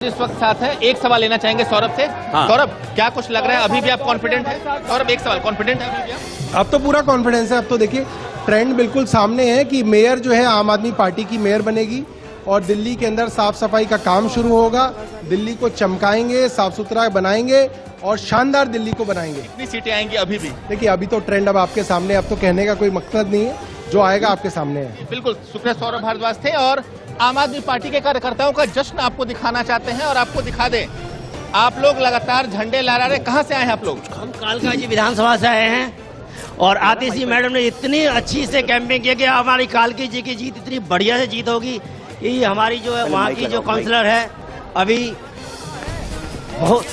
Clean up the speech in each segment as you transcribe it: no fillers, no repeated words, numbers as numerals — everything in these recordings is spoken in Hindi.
इस वक्त साथ है। एक सवाल लेना चाहेंगे सौरभ से। हाँ। सौरभ, क्या कुछ लग रहा है, अभी भी आप कॉन्फिडेंट हैं? सौरभ, एक सवाल, कॉन्फिडेंट है अभी भी आप? अब तो पूरा कॉन्फिडेंस है। अब तो देखिए ट्रेंड बिल्कुल सामने है कि मेयर जो है आम आदमी पार्टी की मेयर बनेगी और दिल्ली के अंदर साफ सफाई का काम शुरू होगा। दिल्ली को चमकाएंगे, साफ सुथरा बनाएंगे और शानदार दिल्ली को बनाएंगे। कितनी सीटें आएंगी अभी भी? देखिए अभी तो ट्रेंड अब आपके सामने, अब तो कहने का कोई मकसद नहीं है, जो आएगा आपके सामने है। बिल्कुल, शुक्रिया सौरभ भारद्वाज थे। और आम आदमी पार्टी के कार्यकर्ताओं का जश्न आपको दिखाना चाहते हैं और आपको दिखा दें, आप लोग लगातार झंडे लहरा रहे। कहाँ से आए हैं आप लोग? हम कालकाजी विधानसभा से आए हैं और आतिशी मैडम ने इतनी अच्छी से कैंपेन किया कि हमारी कालकी जी की जीत इतनी बढ़िया से जीत होगी कि हमारी जो है वहाँ की जो काउंसलर है अभी बहुत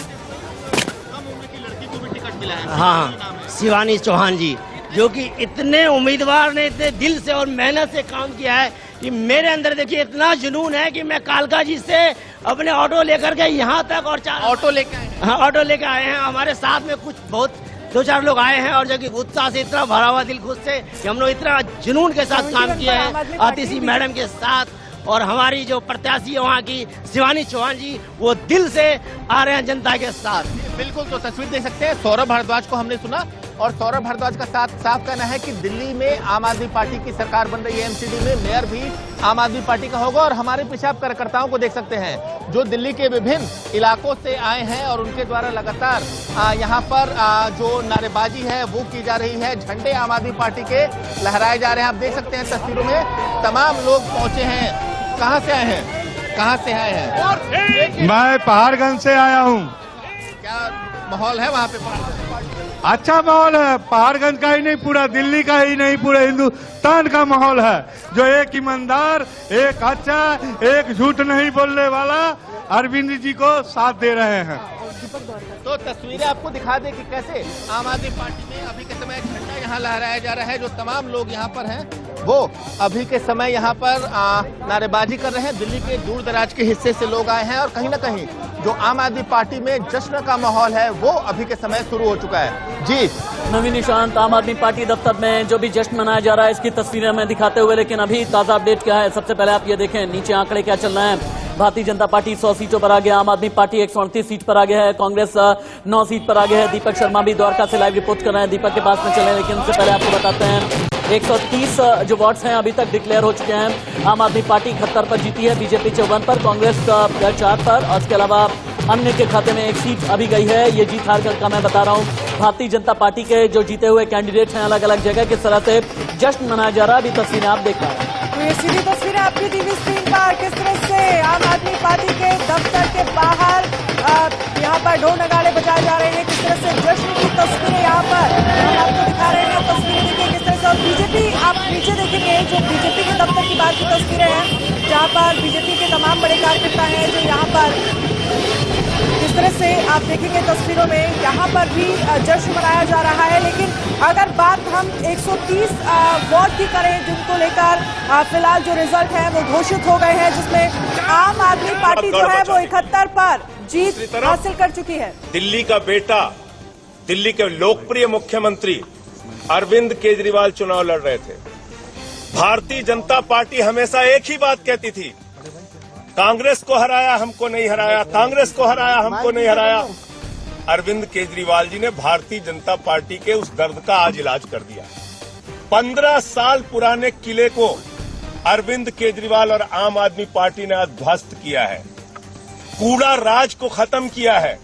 हाँ शिवानी चौहान जी, जो कि इतने उम्मीदवार ने इतने दिल से और मेहनत से काम किया है कि मेरे अंदर देखिए इतना जुनून है कि मैं कालका जी से अपने ऑटो लेकर के यहाँ तक और ऑटो लेके आए हैं? हाँ ऑटो लेकर आए हैं। हमारे साथ में कुछ बहुत 2-4 लोग आए हैं और जो कि उत्साह से इतना भरा हुआ दिल खुश से कि हम लोग इतना जुनून के साथ काम किया है आतिशी मैडम के साथ। और हमारी जो प्रत्याशी है वहाँ की शिवानी चौहान जी, वो दिल से आ रहे हैं जनता के साथ। बिल्कुल, तो तस्वीर देख सकते हैं। सौरभ भारद्वाज को हमने सुना और सौरभ भारद्वाज का साफ कहना है कि दिल्ली में आम आदमी पार्टी की सरकार बन रही है। एमसीडी में मेयर भी आम आदमी पार्टी का होगा। और हमारे पीछे आप कार्यकर्ताओं को देख सकते हैं जो दिल्ली के विभिन्न इलाकों से आए हैं और उनके द्वारा लगातार यहाँ पर जो नारेबाजी है वो की जा रही है। झंडे आम आदमी पार्टी के लहराए जा रहे हैं। आप देख सकते हैं तस्वीरों में तमाम लोग पहुंचे हैं। कहाँ से आए हैं? कहाँ से आए हैं? मैं पहाड़गंज से आया हूँ। क्या माहौल है वहाँ पे? अच्छा माहौल है, पहाड़गंज का ही नहीं पूरा दिल्ली का ही नहीं पूरे हिंदुस्तान का माहौल है। जो एक ईमानदार, एक अच्छा, एक झूठ नहीं बोलने वाला अरविंद जी को साथ दे रहे हैं। तो तस्वीरें आपको दिखा दे कि कैसे आम आदमी पार्टी में अभी के समय झंडा यहाँ लहराया जा रहा है। जो तमाम लोग यहाँ पर हैं वो अभी के समय यहाँ पर नारेबाजी कर रहे हैं। दिल्ली के दूर दराज के हिस्से से लोग आए हैं और कहीं ना कहीं जो आम आदमी पार्टी में जश्न का माहौल है वो अभी के समय शुरू हो चुका है। जी नवीन निशांत, आम आदमी पार्टी दफ्तर में जो भी जश्न मनाया जा रहा है इसकी तस्वीरें हमें दिखाते हुए, लेकिन अभी ताजा अपडेट क्या है सबसे पहले आप ये देखें नीचे आंकड़े क्या चल रहे हैं। भारतीय जनता पार्टी 100 सीटों पर आ गया, आम आदमी पार्टी 138 सीट पर आ गया है, कांग्रेस 9 सीट पर आ गया है। दीपक शर्मा भी द्वारका से लाइव रिपोर्ट कर रहे हैं, दीपक के पास में चले, लेकिन उससे पहले आपको बताते हैं 130 जो वोट्स हैं अभी तक डिक्लेयर हो चुके हैं। आम आदमी पार्टी 71 पर जीती है, बीजेपी 54 पर, कांग्रेस 4 पर और इसके अलावा अन्य के खाते में 1 सीट अभी गई है। ये जीत हार का मैं बता रहा हूँ। भारतीय जनता पार्टी के जो जीते हुए कैंडिडेट हैं अलग अलग जगह किस तरह से जश्न मनाया जा रहा है, अभी तस्वीरें आप देख रहे हैं। तो ये सीधी तस्वीरें आपकी टीवी स्क्रीन पर किस तरह से आम आदमी पार्टी के दफ्तर के बाहर यहाँ पर ढोल नगाड़े बजाए जा रहे हैं। किस तरह से जश्न की तस्वीरें यहाँ पर हम आपको दिखा रहे हैं। तस्वीरें देखिए किस तरह से। और बीजेपी आप नीचे देखेंगे जो बीजेपी के दफ्तर की बात की तस्वीरें हैं जहाँ पर बीजेपी के तमाम बड़े कार्यकर्ता हैं जो यहाँ पर इस तरह से आप देखेंगे तस्वीरों में यहाँ पर भी जश्न मनाया जा रहा है। लेकिन अगर बात हम 130 वार्ड की करें जिनको लेकर फिलहाल जो रिजल्ट है वो घोषित हो गए हैं, जिसमें आम आदमी पार्टी जो है वो 71 पर जीत हासिल कर चुकी है। दिल्ली का बेटा, दिल्ली के लोकप्रिय मुख्यमंत्री अरविंद केजरीवाल चुनाव लड़ रहे थे। भारतीय जनता पार्टी हमेशा एक ही बात कहती थी, कांग्रेस को हराया हमको नहीं हराया, कांग्रेस को हराया हमको नहीं हराया। अरविंद केजरीवाल जी ने भारतीय जनता पार्टी के उस दर्द का आज इलाज कर दिया। 15 साल पुराने किले को अरविंद केजरीवाल और आम आदमी पार्टी ने आज ध्वस्त किया है, कूड़ा राज को खत्म किया है,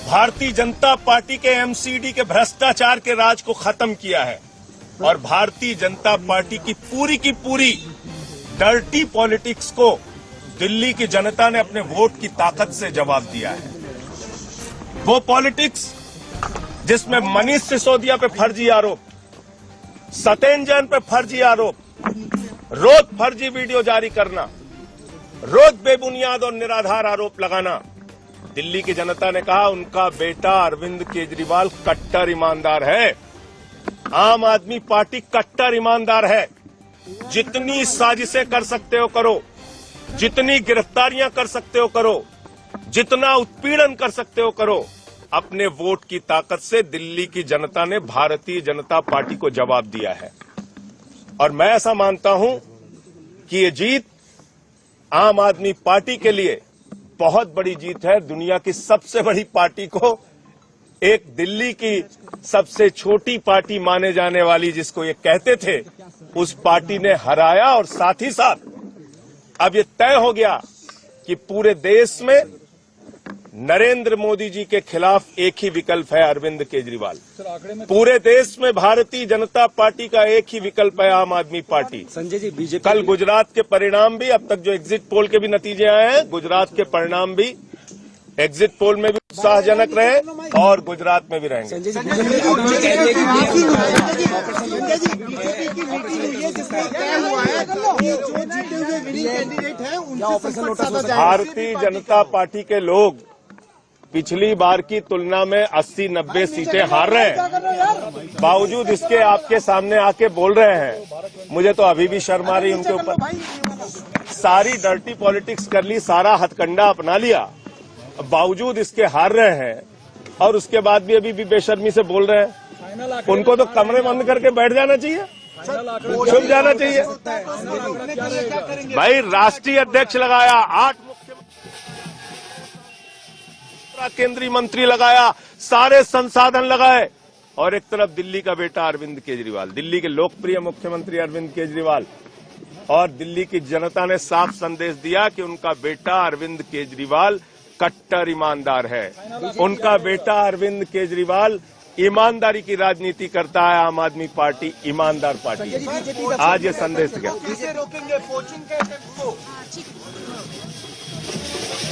भारतीय जनता पार्टी के एमसीडी के भ्रष्टाचार के राज को खत्म किया है और भारतीय जनता पार्टी की पूरी डर्टी पॉलिटिक्स को दिल्ली की जनता ने अपने वोट की ताकत से जवाब दिया है। वो पॉलिटिक्स जिसमें मनीष सिसोदिया पे फर्जी आरोप, सत्येंद्र जैन पे फर्जी आरोप, रोज फर्जी वीडियो जारी करना, रोज बेबुनियाद और निराधार आरोप लगाना, दिल्ली की जनता ने कहा उनका बेटा अरविंद केजरीवाल कट्टर ईमानदार है। आम आदमी पार्टी कट्टर ईमानदार है। जितनी साजिशें कर सकते हो करो, जितनी गिरफ्तारियां कर सकते हो करो, जितना उत्पीड़न कर सकते हो करो। अपने वोट की ताकत से दिल्ली की जनता ने भारतीय जनता पार्टी को जवाब दिया है और मैं ऐसा मानता हूं कि ये जीत आम आदमी पार्टी के लिए बहुत बड़ी जीत है। दुनिया की सबसे बड़ी पार्टी को एक दिल्ली की सबसे छोटी पार्टी माने जाने वाली, जिसको ये कहते थे, उस पार्टी ने हराया। और साथ ही साथ अब ये तय हो गया कि पूरे देश में नरेंद्र मोदी जी के खिलाफ एक ही विकल्प है, अरविंद केजरीवाल। पूरे देश में भारतीय जनता पार्टी का एक ही विकल्प है, आम आदमी पार्टी। संजय जी, बीजेपी कल गुजरात के परिणाम भी, अब तक जो एग्जिट पोल के भी नतीजे आए हैं, गुजरात के परिणाम भी एग्जिट पोल में भी उत्साहजनक रहे और गुजरात में भी रहेंगे। भारतीय जनता पार्टी के लोग पिछली बार की तुलना में 80-90 सीटें हार रहे हैं, बावजूद इसके आपके सामने आके बोल रहे हैं। मुझे तो अभी भी शर्म आ रही उनके ऊपर। सारी डर्टी पॉलिटिक्स कर ली, सारा हथकंडा अपना लिया, बावजूद इसके हार रहे हैं और उसके बाद भी अभी भी बेशर्मी से बोल रहे हैं। उनको तो कमरे बंद करके बैठ जाना चाहिए, छुप जाना चाहिए। भाई राष्ट्रीय अध्यक्ष लगाया, 8 केंद्रीय मंत्री लगाया, सारे संसाधन लगाए, और एक तरफ दिल्ली का बेटा अरविंद केजरीवाल, दिल्ली के लोकप्रिय मुख्यमंत्री अरविंद केजरीवाल। और दिल्ली की जनता ने साफ संदेश दिया कि उनका बेटा अरविंद केजरीवाल कट्टर ईमानदार है। उनका बेटा अरविंद केजरीवाल ईमानदारी की राजनीति करता है। आम आदमी पार्टी ईमानदार पार्टी है। आज ये संदेश गया।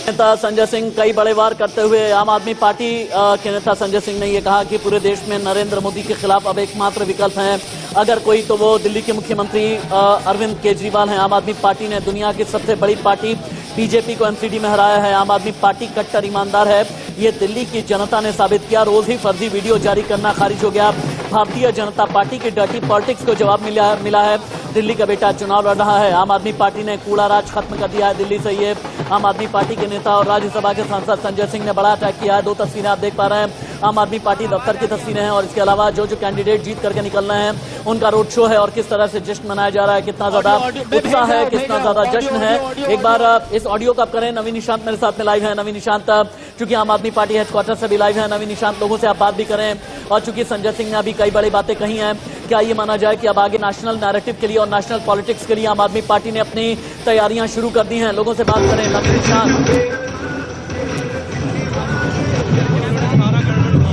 नेता संजय सिंह कई बड़े वार करते हुए आम आदमी पार्टी के नेता संजय सिंह ने यह कहा कि पूरे देश में नरेंद्र मोदी के खिलाफ अब एकमात्र विकल्प है अगर कोई, तो वो दिल्ली के मुख्यमंत्री अरविंद केजरीवाल हैं। आम आदमी पार्टी ने दुनिया की सबसे बड़ी पार्टी बीजेपी को एमसीडी में हराया है। आम आदमी पार्टी कट्टर ईमानदार है, ये दिल्ली की जनता ने साबित किया। रोज ही फर्जी वीडियो जारी करना खारिज हो गया। भारतीय जनता पार्टी की डर्टी पॉलिटिक्स को जवाब मिला है। दिल्ली का बेटा चुनाव लड़ रहा है। आम आदमी पार्टी ने कूड़ा राज खत्म कर दिया है दिल्ली से। ये आम आदमी पार्टी के नेता और राज्यसभा के सांसद संजय सिंह ने बड़ा अटैक किया है। 2 तस्वीरें आप देख पा रहे हैं, आम आदमी पार्टी दफ्तर की तस्वीरें हैं और इसके अलावा जो कैंडिडेट जीत करके निकल रहे हैं उनका रोड शो है और किस तरह से जश्न मनाया जा रहा है, कितना ज्यादा उत्साह है, कितना ज्यादा जश्न है। एक बार इस ऑडियो को आप करें। नवीन निशांत मेरे साथ में लाइव है। नवीन निशांत, चूंकि आम आदमी पार्टी हेडक्वार्टर से भी लाइव है, नवीन निशांत लोगों से आप बात भी करें। और चूंकि संजय सिंह ने अभी कई बड़ी बातें कही हैं, क्या ये माना जाए कि अब आगे नेशनल नैरेटिव के लिए और नेशनल पॉलिटिक्स के लिए आम आदमी पार्टी ने अपनी तैयारियां शुरू कर दी हैं? लोगों से बात करें।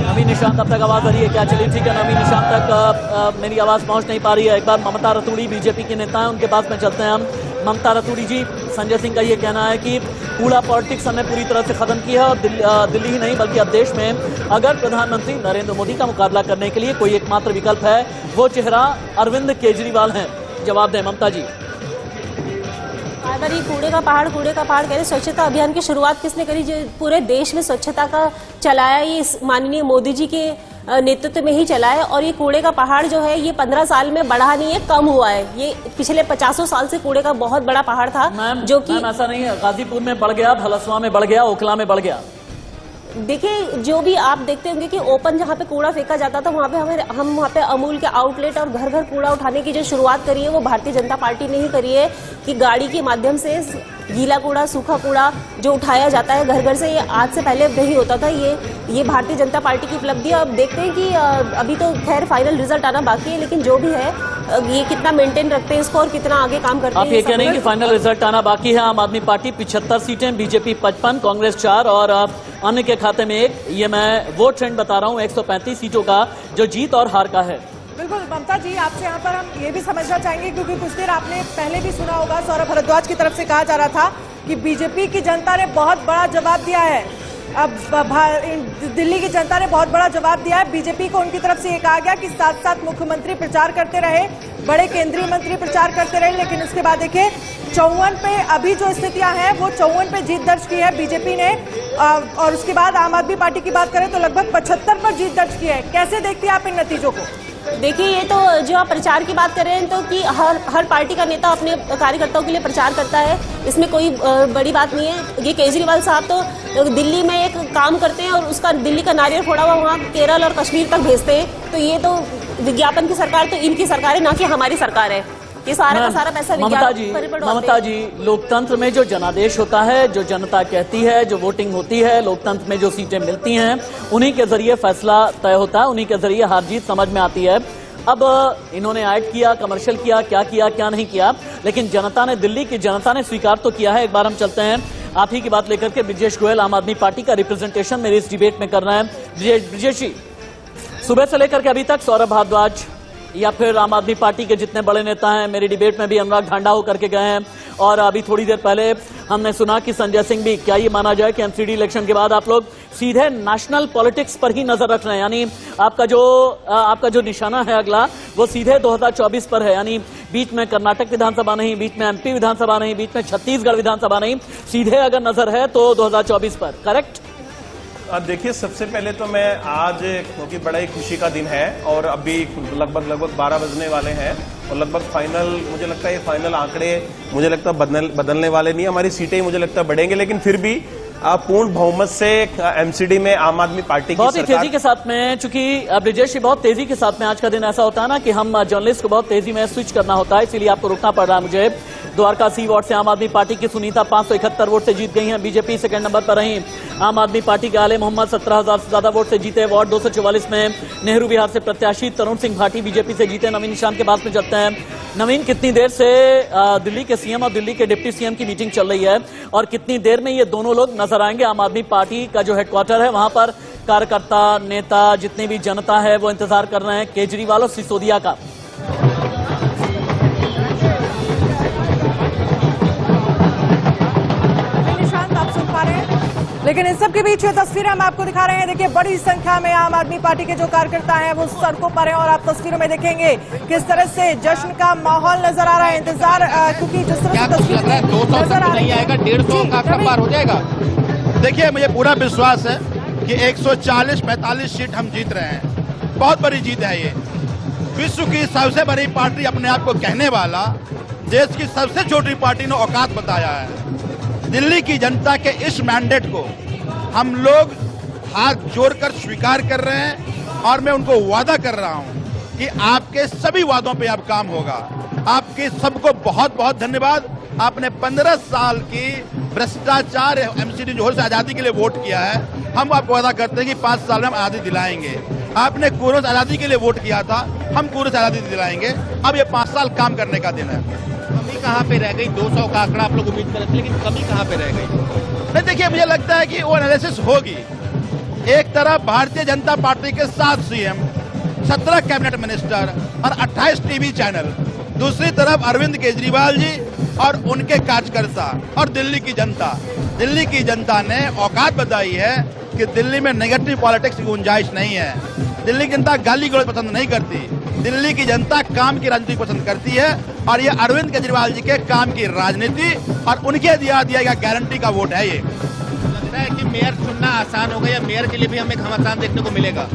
नवीन निशांत अब तक आवाज आ रही है क्या? चलिए ठीक है, नवीन निशांत तक मेरी आवाज पहुंच नहीं पा रही है। एक बार ममता रतूड़ी बीजेपी के नेता हैं, उनके पास में चलते हैं हम। ममता रतूड़ी जी, संजय सिंह का ये कहना है कि कूड़ा पॉलिटिक्स हमने पूरी तरह से खत्म किया और दिल्ली ही नहीं बल्कि अब देश में अगर प्रधानमंत्री नरेंद्र मोदी का मुकाबला करने के लिए कोई एकमात्र विकल्प है, वो चेहरा अरविंद केजरीवाल है। जवाब दें ममता जी। कूड़े का पहाड़ कह रहे। स्वच्छता अभियान की शुरुआत किसने करी? जो पूरे देश में स्वच्छता का चलाया, ये माननीय मोदी जी के नेतृत्व में ही चला है। और ये कूड़े का पहाड़ जो है ये 15 साल में बढ़ा नहीं है, कम हुआ है। ये पिछले 50 साल से कूड़े का बहुत बड़ा पहाड़ था, जो कि ऐसा नहीं है। गाजीपुर में बढ़ गया, भलसवा में बढ़ गया, ओखला में बढ़ गया। देखिए, जो भी आप देखते होंगे कि ओपन जहाँ पे कूड़ा फेंका जाता था वहाँ पे हम वहाँ पे अमूल के आउटलेट और घर घर कूड़ा उठाने की जो शुरुआत करी है वो भारतीय जनता पार्टी ने ही करी है कि गाड़ी के माध्यम से गीला कूड़ा, सूखा कूड़ा जो उठाया जाता है घर घर से, ये आज से पहले नहीं होता था। ये भारतीय जनता पार्टी की उपलब्धि है। अब देखते हैं कि अभी तो खैर फाइनल रिजल्ट आना बाकी है, लेकिन जो भी है ये कितना मेंटेन रखते हैं इसको और कितना आगे काम करते हैं। आप ये कह रहे हैं कि फाइनल रिजल्ट आना बाकी है। आम आदमी पार्टी 75 सीटें, बीजेपी 55, कांग्रेस 4 और अन्य के खाते में 1। ये मैं वो ट्रेंड बता रहा हूँ 135 सीटों का जो जीत और हार का है। बिल्कुल ममता जी, आपसे यहाँ पर हम ये भी समझना चाहेंगे क्योंकि कुछ देर आपने पहले भी सुना होगा सौरभ भारद्वाज की तरफ से कहा जा रहा था कि बीजेपी की जनता ने बहुत बड़ा जवाब दिया है। अब दिल्ली की जनता ने बहुत बड़ा जवाब दिया है। बीजेपी को उनकी तरफ से ये कहा गया कि साथ साथ मुख्यमंत्री प्रचार करते रहे, बड़े केंद्रीय मंत्री प्रचार करते रहे, लेकिन उसके बाद देखिए 54 पे अभी जो स्थितियां हैं वो 54 पे जीत दर्ज की है बीजेपी ने। और उसके बाद आम आदमी पार्टी की बात करें तो लगभग 75 पर जीत दर्ज की है। कैसे देखती है आप इन नतीजों को? देखिए, ये तो जो आप प्रचार की बात कर रहे हैं तो कि हर पार्टी का नेता अपने कार्यकर्ताओं के लिए प्रचार करता है, इसमें कोई बड़ी बात नहीं है। ये केजरीवाल साहब तो दिल्ली में एक काम करते हैं और उसका दिल्ली का नारियल फोड़ा हुआ वहाँ केरल और कश्मीर तक भेजते हैं। तो ये तो विज्ञापन की सरकार तो इनकी सरकार है, ना कि हमारी सरकार है। कि सारा का सारा पैसा ममता विज्ञापन जी, पर ही बढ़वाते ममता हैं। जी, लोकतंत्र में जो जनादेश होता है, जो जनता कहती है, जो वोटिंग होती है, लोकतंत्र में जो सीटें मिलती हैं, उन्हीं के जरिए फैसला तय होता है, उन्हीं के जरिए हार जीत समझ में आती है। अब इन्होंने ऐड किया, कमर्शियल किया, क्या नहीं किया, लेकिन जनता ने, दिल्ली की जनता ने स्वीकार तो किया है। एक बार हम चलते हैं आप ही की बात लेकर के। ब्रिजेश गोयल आम आदमी पार्टी का रिप्रेजेंटेशन मेरे इस डिबेट में कर रहे हैं। ब्रिजेश जी, सुबह से लेकर के अभी तक सौरभ भारद्वाज या फिर आम आदमी पार्टी के जितने बड़े नेता हैं, मेरी डिबेट में भी अनुराग ढांडा होकर के गए हैं, और अभी थोड़ी देर पहले हमने सुना कि संजय सिंह भी, क्या ये माना जाए कि एमसीडी इलेक्शन के बाद आप लोग सीधे नेशनल पॉलिटिक्स पर ही नजर रख रहे हैं, यानी आपका जो निशाना है अगला वो सीधे 2024 पर है, यानी बीच में कर्नाटक विधानसभा नहीं, बीच में एमपी विधानसभा नहीं, बीच में छत्तीसगढ़ विधानसभा नहीं, सीधे अगर नजर है तो 2024 पर, करेक्ट? देखिए, सबसे पहले तो मैं आज, क्योंकि बड़ा ही खुशी का दिन है और अभी लगभग 12 बजने वाले हैं और लगभग फाइनल, मुझे लगता है ये फाइनल आंकड़े मुझे लगता है बदलने वाले नहीं, हमारी सीटें मुझे लगता है बढ़ेंगे, लेकिन फिर भी पूर्ण बहुमत से एमसीडी में आम आदमी पार्टी की बहुत ही सरकार... तेजी के साथ में, चूंकि ब्रिजेश जी बहुत तेजी के साथ में, आज का दिन ऐसा होता है ना कि हम जर्नलिस्ट को बहुत तेजी में स्विच करना होता है, इसीलिए आपको रुकना पड़ रहा है मुझे। द्वारका सी वार्ड से आम आदमी पार्टी की सुनीता 571 वोट से जीत गई हैं, बीजेपी सेकंड नंबर पर रही। आम आदमी पार्टी के आले मोहम्मद 17,000 से ज्यादा वोट से जीते। वार्ड 244 में नेहरू विहार से प्रत्याशी तरुण सिंह भाटी बीजेपी से जीते। नवीन निशान के बाद में चलते हैं। नवीन, कितनी देर से दिल्ली के सीएम और दिल्ली के डिप्टी सीएम की मीटिंग चल रही है और कितनी देर में ये दोनों लोग नजर आएंगे? आम आदमी पार्टी का जो हेडक्वार्टर है वहां पर कार्यकर्ता, नेता, जितनी भी जनता है वो इंतजार कर रहे हैं केजरीवाल और सिसोदिया का। लेकिन इन सब के बीच ये तस्वीरें हम आपको दिखा रहे हैं। देखिए, बड़ी संख्या में आम आदमी पार्टी के जो कार्यकर्ता हैं वो सड़कों पर हैं और आप तस्वीरों में देखेंगे किस तरह से जश्न का माहौल नजर आ रहा है। इंतजार, क्योंकि जिस तरह से तस्वीर लग रहा है 200 तक नहीं आएगा, 150 का आंकड़ा पार हो जाएगा। देखिए, मुझे पूरा विश्वास है कि 140-45 सीट हम जीत रहे हैं। बहुत बड़ी जीत है ये। विश्व की सबसे बड़ी पार्टी अपने आप को कहने वाला देश की सबसे छोटी पार्टी ने औकात बताया है। दिल्ली की जनता के इस मैंडेट को हम लोग हाथ जोड़कर स्वीकार कर रहे हैं और मैं उनको वादा कर रहा हूं कि आपके सभी वादों पे अब काम होगा। आपके सबको बहुत बहुत धन्यवाद। आपने 15 साल की भ्रष्टाचार एमसीडी जोहर से आजादी के लिए वोट किया है। हम आपको वादा करते हैं कि 5 साल में हम आजादी दिलाएंगे। आपने कोरोना से आजादी के लिए वोट किया था, हम कोरोना से आजादी दिलाएंगे। अब ये 5 साल काम करने का दिन है। कमी कहाँ पे रह गई? 200 का आंकड़ा आप लोग उम्मीद कर रहे थे, लेकिन कमी कहाँ पे रह गई? नहीं, देखिए, मुझे लगता है कि वो एनालिसिस होगी। एक तरफ भारतीय जनता पार्टी के 7 सीएम, 17 कैबिनेट मिनिस्टर और 28 टीवी चैनल, दूसरी तरफ अरविंद केजरीवाल जी और उनके कार्यकर्ता और दिल्ली की जनता। दिल्ली की जनता ने औकात बताई है कि दिल्ली में नेगेटिव पॉलिटिक्स की गुंजाइश नहीं है। दिल्ली की जनता गाली गलौज पसंद नहीं करती। दिल्ली की जनता काम की राजनीति पसंद करती है और ये अरविंद केजरीवाल जी के काम की राजनीति और उनके दिया गया गारंटी का वोट है। ये लगता है कि मेयर चुनना आसान हो गया, मेयर के लिए भी हमें घमासान देखने को मिलेगा।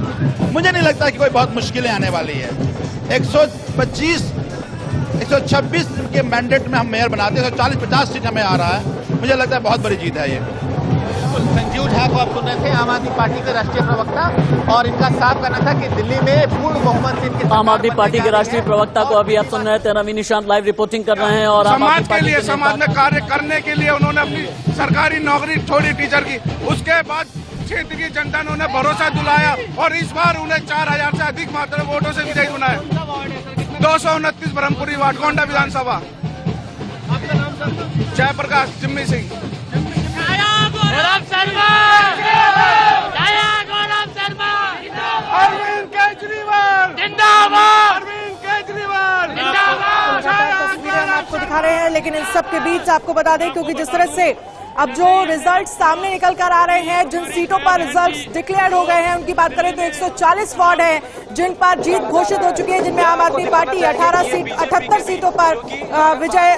मुझे नहीं लगता कि कोई बहुत मुश्किलें आने वाली है। 126 के मैंडेट में हम मेयर बनाते हैं, 140-50 सीट हमें आ रहा है। मुझे लगता है बहुत बड़ी जीत है ये। संजीव झा को आप सुन रहे थे, आम आदमी पार्टी के राष्ट्रीय प्रवक्ता, और इनका साफ कहना था कि दिल्ली में पूर्ण बहुमत से आम आदमी पार्टी के राष्ट्रीय प्रवक्ता को अभी आप सुन रहे थे। नवीन निशांत लाइव रिपोर्टिंग कर रहे हैं और समाज के लिए, समाज में कार्य करने के लिए उन्होंने अपनी सरकारी नौकरी छोड़ी टीचर की। उसके बाद क्षेत्र की जनता ने उन्हें भरोसा दिलाया और इस बार उन्हें 4000 से अधिक मात्रा वोटों से विजयी बनाया। 229 ब्रह्मपुरी वार्ड, गोंडा विधानसभा। जयप्रकाश जिम्मी सिंह। अरविंद केजरीवाल जिंदाबाद। अरविंद केजरीवाल जिंदाबाद। तस्वीरें हम आपको दिखा रहे हैं, लेकिन इन सब के बीच आपको बता दें, क्योंकि जिस तरह से अब जो रिजल्ट सामने निकल कर आ रहे हैं, जिन सीटों पर रिजल्ट डिक्लेयर हो गए हैं उनकी बात करें तो 140 वार्ड हैं जिन पर जीत घोषित हो चुकी है, जिनमें आम आदमी पार्टी 78 सीटों पर विजय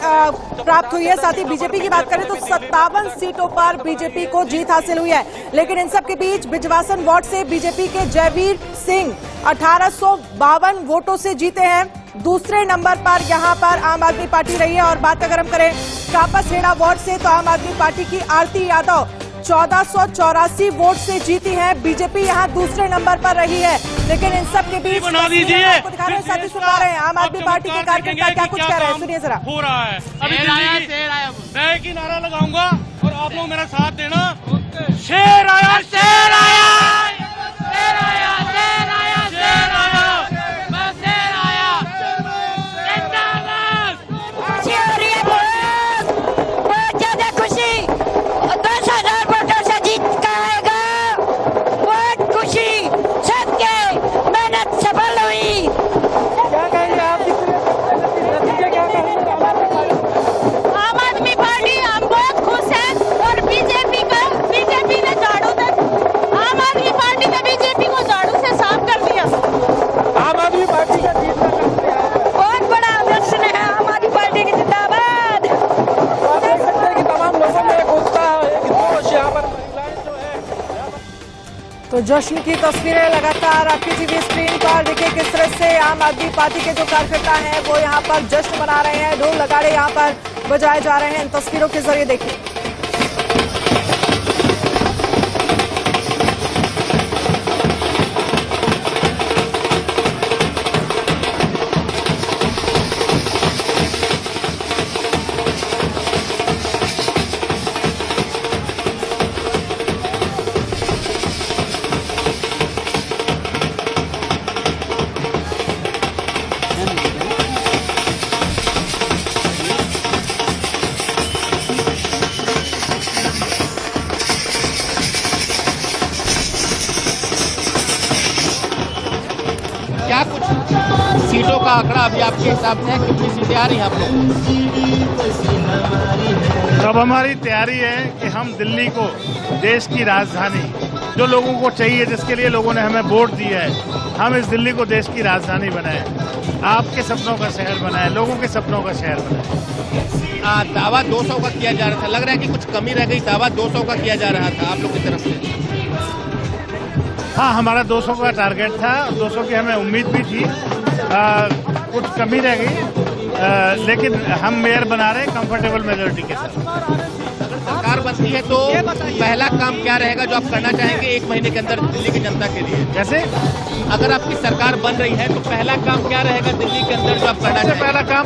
प्राप्त हुई है। साथ ही बीजेपी की बात करें तो 57 सीटों पर बीजेपी को जीत हासिल हुई है। लेकिन इन सब के बीच बिजवासन वार्ड से बीजेपी के जयवीर सिंह 1852 वोटों से जीते हैं। दूसरे नंबर पर यहां पर आम आदमी पार्टी रही है। और बात अगर हम करें कापस हेड़ा वार्ड से तो आम आदमी पार्टी की आरती यादव 1484 वोट से जीती है। बीजेपी यहाँ दूसरे नंबर पर रही है, लेकिन इन सब के बीच बना दीजिए। आपको दिखा रहे हैं, साथी सुन पा रहे हैं आम आदमी पार्टी के कार्यकर्ता क्या कुछ कह रहे हैं, सुनिए जरा। हो रहा है अभी मैं एक ही नारा लगाऊंगा और आप लोग मेरा साथ देना। शेर आया, शेर आया, शेर आया, शेर आया, शेर आया, शेर आया, जिंदाबाद। खुशी हो रही है, बहुत ज्यादा खुशी। 10,000 वोटों से जीत का आएगा, बहुत खुशी। सबके मेहनत सफल हुई। क्या कहेंगे आप, नतीजे क्या कहेंगे? आम आदमी पार्टी हम बहुत खुश हैं और बीजेपी ने झाड़ू से, आम आदमी पार्टी ने बीजेपी को झाड़ू से साफ कर दिया। आम आदमी पार्टी का जीतना बहुत बड़ा जश्न है आम आदमी पार्टी की, जिंदाबाद। देख सकते हैं कि तमाम लोगों में एक उत्साह, एक जोश यहाँ पर महिलाएं जो है। तो जश्न की तस्वीरें लगातार आपकी टीवी स्क्रीन पर देखिए किस तरह से आम आदमी पार्टी के जो कार्यकर्ता हैं वो यहाँ पर जश्न मना रहे हैं, ढोल नगाड़े यहाँ पर बजाए जा रहे हैं। इन तस्वीरों के जरिए देखिए। क्या कुछ सीटों का आंकड़ा अभी आपके हिसाब से है, कितनी सीटें आ रही हैं आप लोग? अब हमारी तैयारी है कि हम दिल्ली को देश की राजधानी, जो लोगों को चाहिए, जिसके लिए लोगों ने हमें वोट दिया है, हम इस दिल्ली को देश की राजधानी बनाएं, आपके सपनों का शहर बनाएं, लोगों के सपनों का शहर बनाएं। दावा 200 का किया जा रहा था, लग रहा है कि कुछ कमी रह गई। दावा 200 का किया जा रहा था आप लोग की तरफ से। हाँ, हमारा 200 का टारगेट था, 200 की हमें उम्मीद भी थी। कुछ कमी रह गई, लेकिन हम मेयर बना रहे हैं कंफर्टेबल मेजोरिटी के साथ। सरकार बनती है तो पहला काम क्या रहेगा जो आप करना चाहेंगे 1 महीने के अंदर दिल्ली की जनता के लिए? कैसे? अगर आपकी सरकार बन रही है तो पहला काम क्या रहेगा दिल्ली के अंदर जो आप करना सबसे चाहेंगे? पहला काम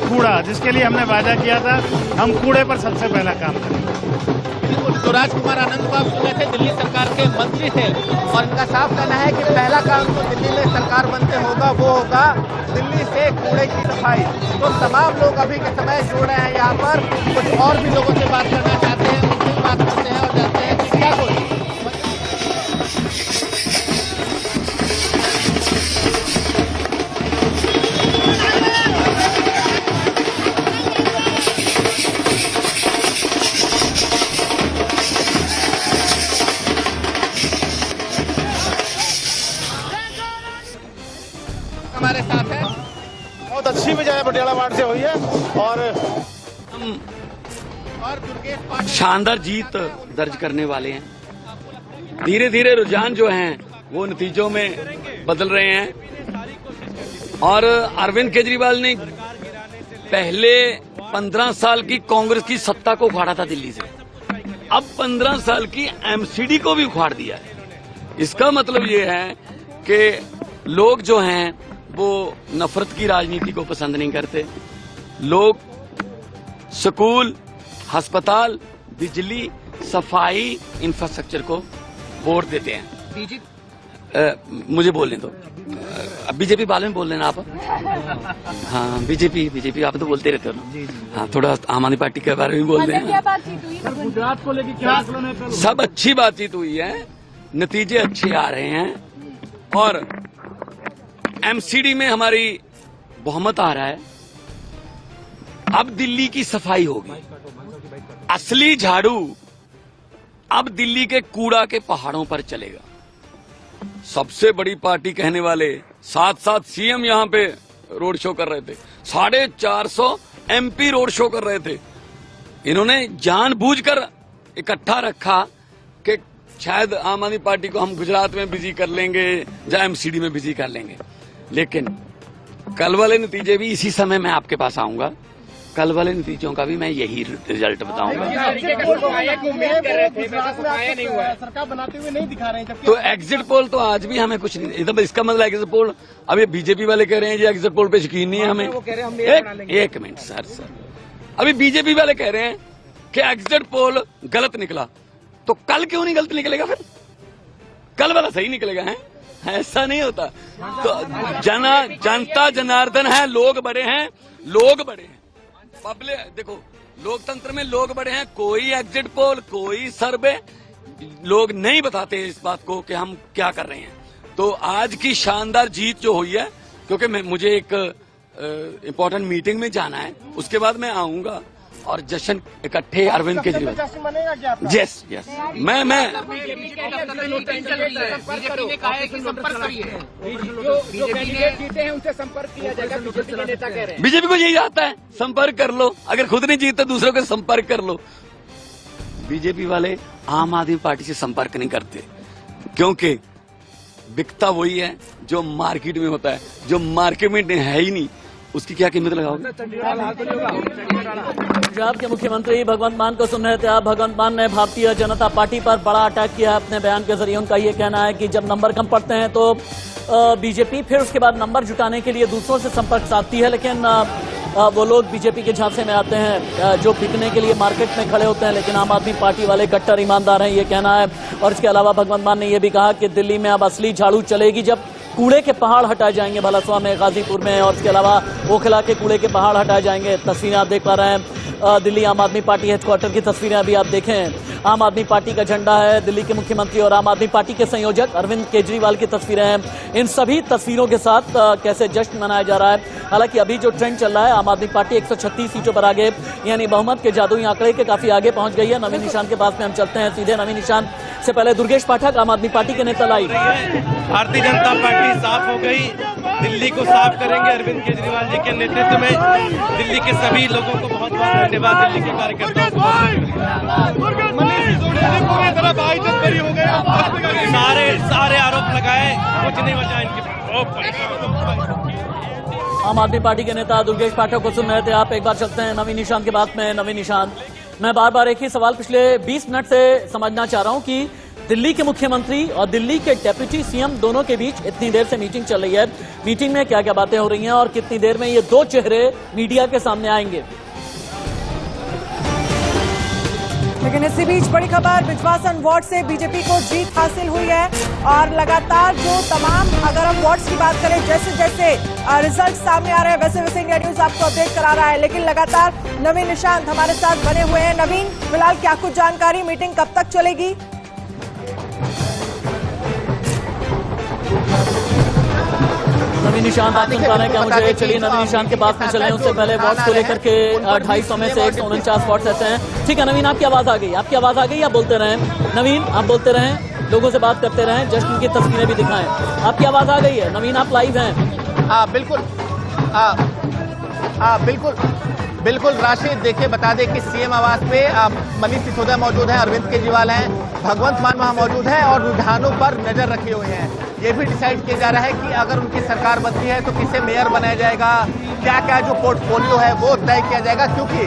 कूड़ा, जिसके लिए हमने वादा किया था, हम कूड़े पर सबसे पहला काम करेंगे। तो राजकुमार आनंद को आप सुने थे, दिल्ली सरकार के मंत्री थे, और इनका साफ कहना है कि पहला काम जो दिल्ली में सरकार बनते होगा वो होगा दिल्ली से कूड़े की सफाई। तो तमाम लोग अभी के समय जुड़ रहे हैं यहाँ पर, कुछ और भी लोगों से बात करना चाहते हैं, उनसे बात करते हैं और जानते हैं कि क्या कुछ। हमारे साथ है, बहुत अच्छी विजय पटियाला वार्ड से हुई है और दुर्गेश पाटिल शानदार जीत दर्ज करने वाले हैं। धीरे धीरे रुझान जो हैं वो नतीजों में बदल रहे हैं और अरविंद केजरीवाल ने पहले 15 साल की कांग्रेस की सत्ता को उखाड़ा था दिल्ली से, अब 15 साल की एमसीडी को भी उखाड़ दिया है। इसका मतलब ये है कि लोग जो हैं वो नफरत की राजनीति को पसंद नहीं करते। लोग स्कूल, अस्पताल, बिजली, सफाई, इंफ्रास्ट्रक्चर को वोट देते हैं। मुझे बोलने दो, बीजेपी बाद में बोल लेना आप। हाँ, बीजेपी आप तो बोलते रहते हो ना। हाँ, थोड़ा आम आदमी पार्टी के बारे में बोल दें। गुजरात को लेकर क्या आकलन है? सब अच्छी बातचीत हुई है, नतीजे अच्छे आ रहे हैं और एमसीडी में हमारी बहुमत आ रहा है। अब दिल्ली की सफाई होगी, असली झाड़ू अब दिल्ली के कूड़ा के पहाड़ों पर चलेगा। सबसे बड़ी पार्टी कहने वाले साथ साथ सीएम यहाँ पे रोड शो कर रहे थे, 450 एमपी रोड शो कर रहे थे। इन्होंने जानबूझकर इकट्ठा रखा कि शायद आम आदमी पार्टी को हम गुजरात में बिजी कर लेंगे या एमसीडी में बिजी कर लेंगे, लेकिन कल वाले नतीजे भी इसी समय मैं आपके पास आऊंगा। कल वाले नतीजों का भी मैं यही रिजल्ट बताऊंगा। सरकार बनाते हुए नहीं दिखा रहे हैं, तो एग्जिट पोल तो आज भी हमें कुछ नहीं, एकदम इसका मतलब एग्जिट पोल, अब ये बीजेपी वाले कह रहे हैं जी एग्जिट पोल पे यकीन नहीं है हमें। एक मिनट सर, अभी बीजेपी वाले कह रहे हैं कि एग्जिट पोल गलत निकला, तो कल क्यों नहीं गलत निकलेगा? फिर कल वाला सही निकलेगा? है ऐसा नहीं होता। तो जनता जनार्दन है, लोग बड़े हैं, पब्लिक देखो, लोकतंत्र में लोग बड़े हैं। कोई एग्जिट पोल, कोई सर्वे लोग नहीं बताते इस बात को कि हम क्या कर रहे हैं। तो आज की शानदार जीत जो हुई है, क्योंकि मुझे एक इम्पोर्टेंट मीटिंग में जाना है, उसके बाद मैं आऊंगा और जश्न इकट्ठे अरविंद केजरीवाल। यस मैं बीजेपी को यही आता है, संपर्क कर लो, अगर खुद नहीं जीतते दूसरों को संपर्क कर लो। बीजेपी वाले आम आदमी पार्टी से संपर्क नहीं करते, क्योंकि बिकता वही है जो मार्केट में होता है, जो मार्केट में है ही नहीं, उसकी क्या कीमत लगाओगे? पंजाब के मुख्यमंत्री भगवंत मान को सुन रहे थे आप। भगवंत मान ने भारतीय जनता पार्टी पर बड़ा अटैक किया है अपने बयान के जरिए। उनका ये कहना है कि जब नंबर कम पड़ते हैं तो बीजेपी फिर उसके बाद नंबर जुटाने के लिए दूसरों से संपर्क साधती है, लेकिन वो लोग बीजेपी के झांसे में आते हैं जो बिकने के लिए मार्केट में खड़े होते हैं, लेकिन आम आदमी पार्टी वाले कट्टर ईमानदार हैं, ये कहना है। और इसके अलावा भगवंत मान ने यह भी कहा कि दिल्ली में अब असली झाड़ू चलेगी जब कूड़े के पहाड़ हटाए जाएंगे, भलासवा में, गाजीपुर में, और इसके अलावा ओखला के कूड़े के पहाड़ हटाए जाएंगे। तस्वीरें आप देख पा रहे हैं दिल्ली आम आदमी पार्टी हेडक्वार्टर की तस्वीरें अभी आप देखें। आम आदमी पार्टी का झंडा है, दिल्ली के मुख्यमंत्री और आम आदमी पार्टी के संयोजक अरविंद केजरीवाल की तस्वीरें हैं। इन सभी तस्वीरों के साथ कैसे जश्न मनाया जा रहा है। हालांकि अभी जो ट्रेंड चल रहा है, आम आदमी पार्टी 136 सीटों पर आगे, यानी बहुमत के जादुई आंकड़े के काफी आगे पहुंच गई है। नवीन निशान के पास में हम चलते हैं सीधे। नवीन निशान से पहले दुर्गेश पाठक, आम आदमी पार्टी के नेता लाइव। भारतीय जनता पार्टी साफ हो गई, दिल्ली को साफ करेंगे अरविंद केजरीवाल जी के नेतृत्व में। दिल्ली के सभी लोगों को बहुत बहुत धन्यवाद, दिल्ली के कार्यकर्ताओं को सारे आरोप लगाए, कुछ नहीं बचा इनके। आम आदमी पार्टी के नेता दुर्गेश पाठक को सुन रहे थे आप। एक बार चलते हैं नवीन निशान के बात में। नवीन निशान, मैं बार बार एक ही सवाल पिछले 20 मिनट से समझना चाह रहा हूं कि दिल्ली के मुख्यमंत्री और दिल्ली के डेप्यूटी सीएम दोनों के बीच इतनी देर से मीटिंग चल रही है, मीटिंग में क्या क्या बातें हो रही हैं और कितनी देर में ये दो चेहरे मीडिया के सामने आएंगे? लेकिन इसी बीच बड़ी खबर, बिजवासन वार्ड से बीजेपी को जीत हासिल हुई है और लगातार जो तमाम, अगर हम वार्ड्स की बात करें, जैसे जैसे रिजल्ट सामने आ रहे हैं वैसे वैसे इंडिया न्यूज आपको अपडेट करा रहा है। लेकिन लगातार नवीन निशांत हमारे साथ बने हुए हैं। नवीन, फिलहाल क्या कुछ जानकारी, मीटिंग कब तक चलेगी? नवीन निशान आप सुन पा रहे हैं क्या मुझे? चलिए नवीन निशान के पास में चले। उससे पहले वॉट्स को लेकर के 250 में से 149 वॉट्स ऐसे हैं। ठीक है नवीन, आपकी आवाज आ गई, आपकी आवाज आ गई, आप बोलते रहें। नवीन आप बोलते रहें, लोगों से बात करते रहें, जश्न की तस्वीरें भी दिखाएं। आपकी आवाज आ गई है नवीन, आप लाइव हैं। बिल्कुल बिल्कुल राशिद, देखिए बता दें कि सीएम आवास पे मनीष सिसोदिया मौजूद है, अरविंद केजरीवाल हैं, भगवंत मान वहां मौजूद है और रुझानों पर नजर रखे हुए हैं। ये भी डिसाइड किया जा रहा है कि अगर उनकी सरकार बनती है तो किसे मेयर बनाया जाएगा, क्या क्या जो पोर्टफोलियो है वो तय किया जाएगा, क्योंकि